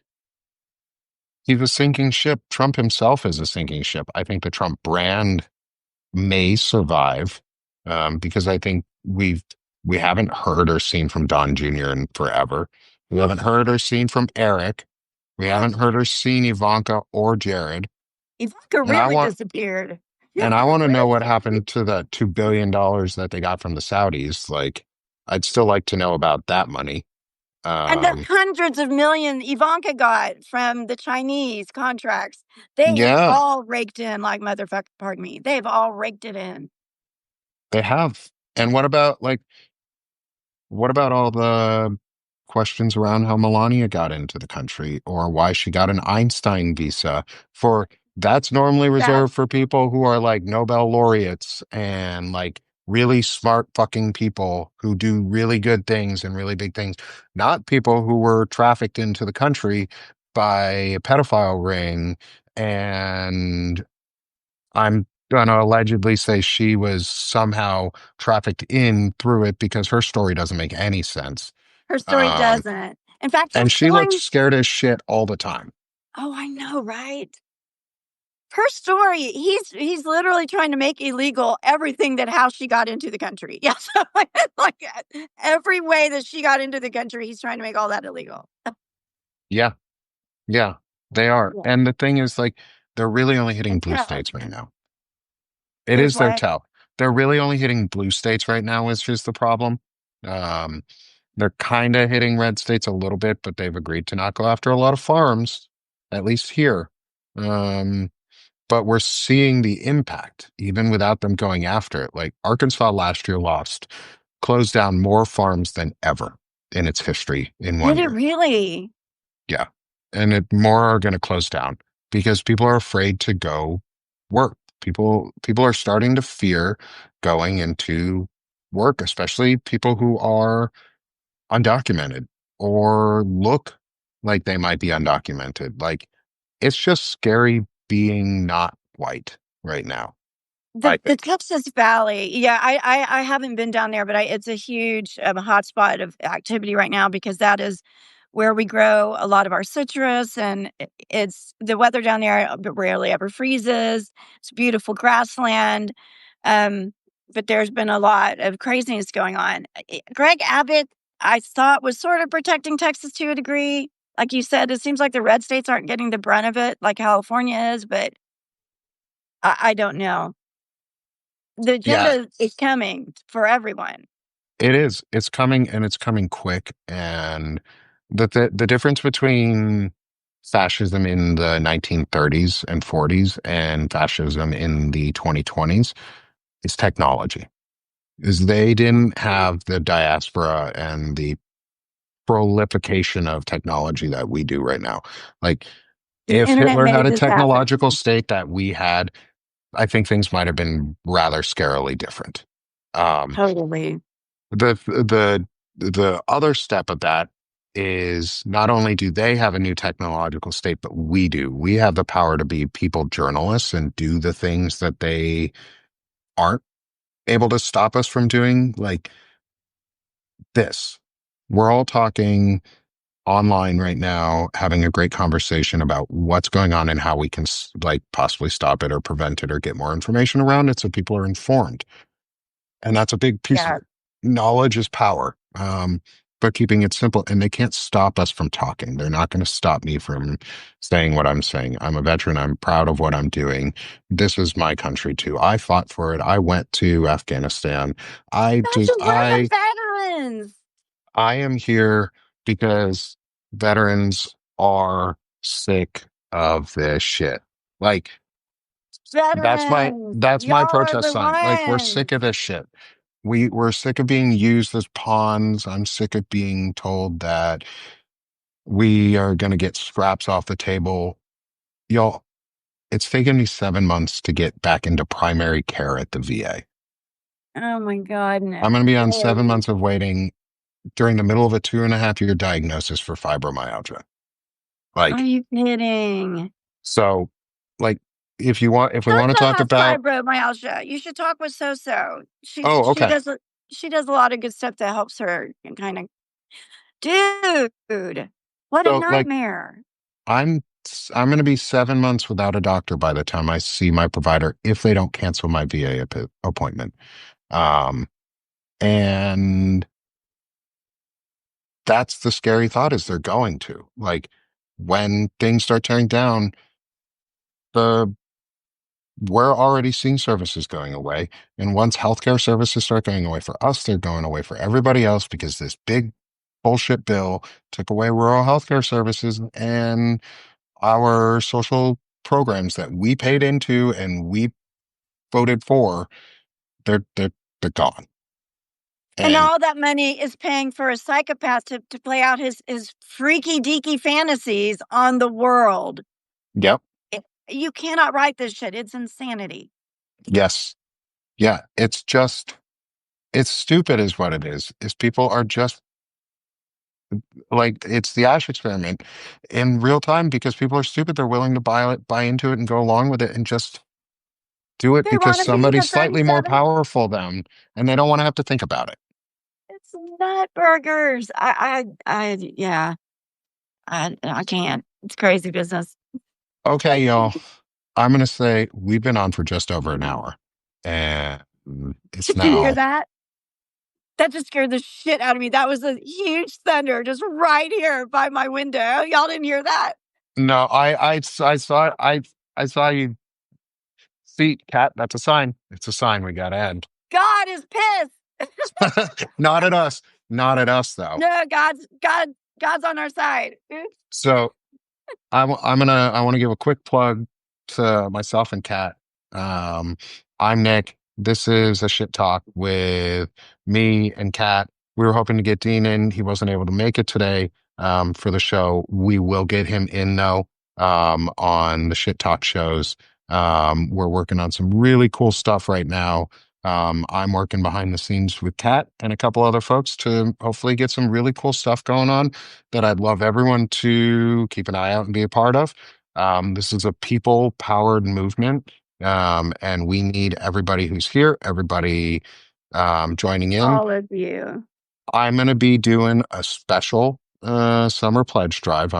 he's a sinking ship. Trump himself is a sinking ship. I think the Trump brand may survive because I think we haven't heard or seen from Don Jr. in forever. We haven't heard or seen from Eric. We haven't heard or seen Ivanka or Jared. Ivanka And I really want disappeared. and I want to know Really what disappeared. happened to the $2 billion that they got from the Saudis. Like, I'd still like to know about that money. And the Um, hundreds of million Ivanka got from the Chinese contracts, they have yeah, all raked in like motherfucker, pardon me. They've all raked it in. they have. And what about all the questions around how Melania got into the country or why she got an Einstein visa for that's normally That reserved for people who are like Nobel laureates and like really smart fucking people who do really good things and really big things, not people who were trafficked into the country by a pedophile ring. And I'm gonna allegedly say she was somehow trafficked in through it because her story doesn't make any sense. her story Um, doesn't. In fact, her and she looks story. scared as shit all the time. Oh, I know, right? Her story, he's literally trying to make illegal everything that how she got into the country. Yes. Like every way that she got into the country, he's trying to make all that illegal. Yeah, yeah, they are. Yeah. And the thing is, like, they're really only hitting It's blue hell. states right now. It There's is their what? tell. They're really only hitting blue states right now, which is the problem. Um, they're kind of hitting red states a little bit, but they've agreed to not go after a lot of farms, at least here. Um, but we're seeing the impact even without them going after it. Like Arkansas last year closed down more farms than ever in its history in Did one it year. really? Yeah. And more are going to close down because people are afraid to go work. People are starting to fear going into work, especially people who are undocumented or look like they might be undocumented. Like it's just scary being not white right now, I The think. Texas Valley, yeah, I haven't been down there, but it's a huge, hotspot of activity right now because that is where we grow a lot of our citrus, and it's the weather down there rarely ever freezes. It's beautiful grassland. Um, but there's been a lot of craziness going on. Greg Abbott, I thought, was sort of protecting Texas to a degree. Like you said, it seems like the red states aren't getting the brunt of it like California is, but I don't know. The Yeah, agenda is coming for everyone. it is. It's coming and it's coming quick. And the difference between fascism in the 1930s and 40s and fascism in the 2020s is technology. Is they didn't have the diaspora and the proliferation of technology that we do right now. Like The if internet Hitler had made a this happen. technological state that we had, I think things might have been rather scarily different. Um, Totally. the other step of that is not only do they have a new technological state, but we do. We have the power to be people journalists and do the things that they aren't able to stop us from doing, like this. We're all talking online right now, having a great conversation about what's going on and how we can like possibly stop it or prevent it or get more information around it so people are informed. And that's a big piece of Yeah. it. Knowledge is power. But keeping it simple, and they can't stop us from talking. They're not going to stop me from saying what I'm saying. I'm a veteran. I'm proud of what I'm doing. This is my country too. I fought for it. I went to Afghanistan. I That's just, a word of veterans. I am here because veterans are sick of this shit. Like Veterans. that's my Y'all are protest the sign. Like we're ones. sick of this shit. We're sick of being used as pawns. I'm sick of being told that we are going to get scraps off the table. Y'all, it's taken me 7 months to get back into primary care at the VA. Oh my God, I'm no. going to be on seven Really? months of waiting during the middle of a 2.5 year diagnosis for fibromyalgia. Are Like, you kidding? so, like, if we want to Soso talk has about, fibromyalgia. You should talk with Soso. She oh, she okay. does a she does a lot of good stuff that helps her kind of dude. What a So, like, nightmare. I'm I'm going to be 7 months without a doctor by the time I see my provider if they don't cancel my VA appointment. Um, and that's the scary thought is they're going to like when things start tearing down, the we're already seeing services going away. And once healthcare services start going away for us, they're going away for everybody else because this big bullshit bill took away rural healthcare services and our social programs that we paid into and we voted for, they're gone. And And all that money is paying for a psychopath to play out his freaky deaky fantasies on the world. yep, You cannot write this shit. It's insanity. yes, yeah, it's just it's stupid is what it is people are just like it's the Ash experiment in real time because people are stupid. They're willing to buy into it and go along with it and just do it They because want to be somebody's the slightly more 37. powerful than them and they don't want to have to think about it. It's nut burgers. Yeah. I can't. It's crazy business. Okay, y'all. I'm gonna say we've been on for just over an hour, and it's Did you hear now. that? That just scared the shit out of me. That was a huge thunder just right here by my window. Y'all didn't hear that? No, I saw you. See, cat. That's a sign. It's a sign. We gotta end. God is pissed. Not at us. Not at us, though. No, God's on our side. Oops. So I want to give a quick plug to myself and Kat. Um, I'm Nick. This is a shit talk with me and Kat. We were hoping to get Dean in. He wasn't able to make it today for the show. We will get him in though on the shit talk shows. We're working on some really cool stuff right now. I'm working behind the scenes with Kat and a couple other folks to hopefully get some really cool stuff going on that I'd love everyone to keep an eye out and be a part of. This is a people powered movement, and we need everybody who's here, everybody joining in. All of you. I'm going to be doing a special summer pledge drive.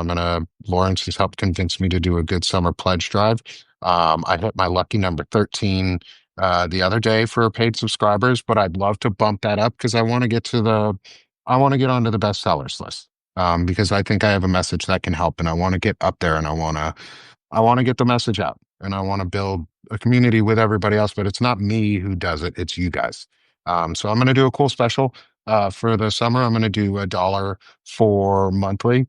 Lawrence has helped convince me to do a good summer pledge drive. I hit my lucky number 13 the other day for paid subscribers, but I'd love to bump that up because I want to get onto the bestsellers list. Because I think I have a message that can help and I want to get up there and I want to get the message out and I want to build a community with everybody else, but it's not me who does it, it's you guys. So I'm going to do a cool special for the summer. I'm going to do $1 for monthly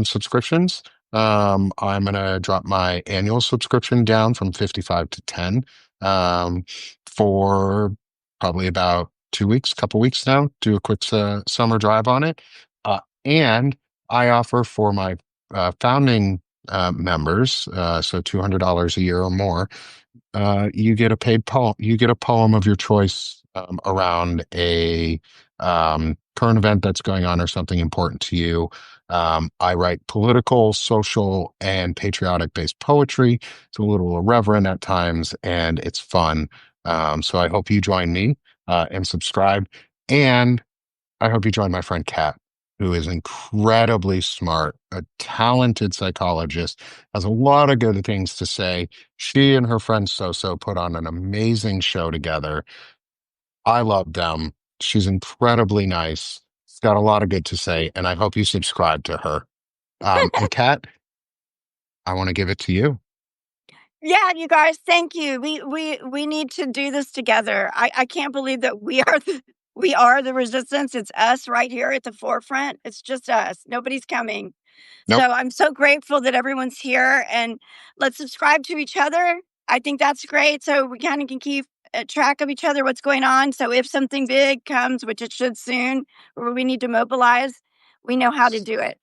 subscriptions. I'm going to drop my annual subscription down from 55 to 10 for probably about 2 weeks, couple weeks now. Do a quick summer drive on it. And I offer for my founding members, so $200 a year or more, you get a paid poem. You get a poem of your choice around a current event that's going on or something important to you. I write political, social, and patriotic based poetry. It's a little irreverent at times, and it's fun. So I hope you join me and subscribe. And I hope you join my friend Kat, who is incredibly smart, a talented psychologist, has a lot of good things to say. She and her friend Soso put on an amazing show together. I love them. She's incredibly nice. She's got a lot of good to say, and I hope you subscribe to her. And Kat, I want to give it to you. Yeah, you guys, thank you. We need to do this together. I can't believe that we are the resistance. It's us right here at the forefront. It's just us. Nobody's coming. So Nope. I'm so grateful that everyone's here and let's subscribe to each other. I think that's great. So we kind of can keep track of each other, what's going on. So if something big comes, which it should soon, where we need to mobilize, we know how to do it.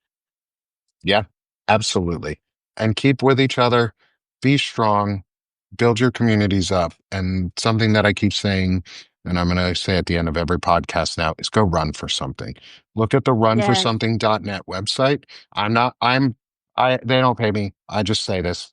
Yeah, absolutely. And keep with each other. Be strong. Build your communities up. And something that I keep saying, and I'm going to say at the end of every podcast now, is go run for something. Look at the Yes. runforsomething.net website. They don't pay me. I just say this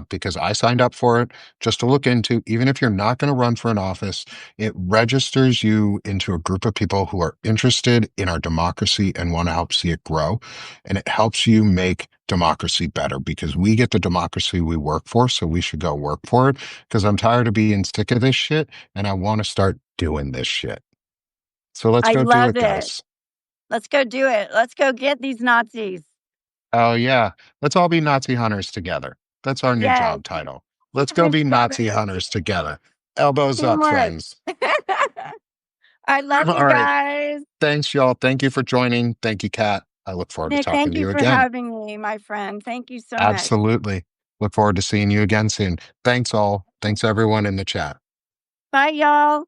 because I signed up for it just to look into, even if you're not going to run for an office, it registers you into a group of people who are interested in our democracy and want to help see it grow. And it helps you make democracy better because we get the democracy we work for. So we should go work for it because I'm tired of being sick of this shit and I want to start doing this shit. So let's I go do love it, it. guys. Let's go do it. Let's go get these Nazis. Oh, yeah. Let's all be Nazi hunters together. That's our new Yes. job title. Let's go I be love Nazi it. hunters together. Elbows up, Teamwork. friends. I love you All right. guys. Thanks, y'all. Thank you for joining. Thank you, Kat. I look forward to Nick, talking thank to you you for again. having me, my friend. Thank you so much. Absolutely. Look forward to seeing you again soon. Thanks, all. Thanks, everyone in the chat. Bye, y'all.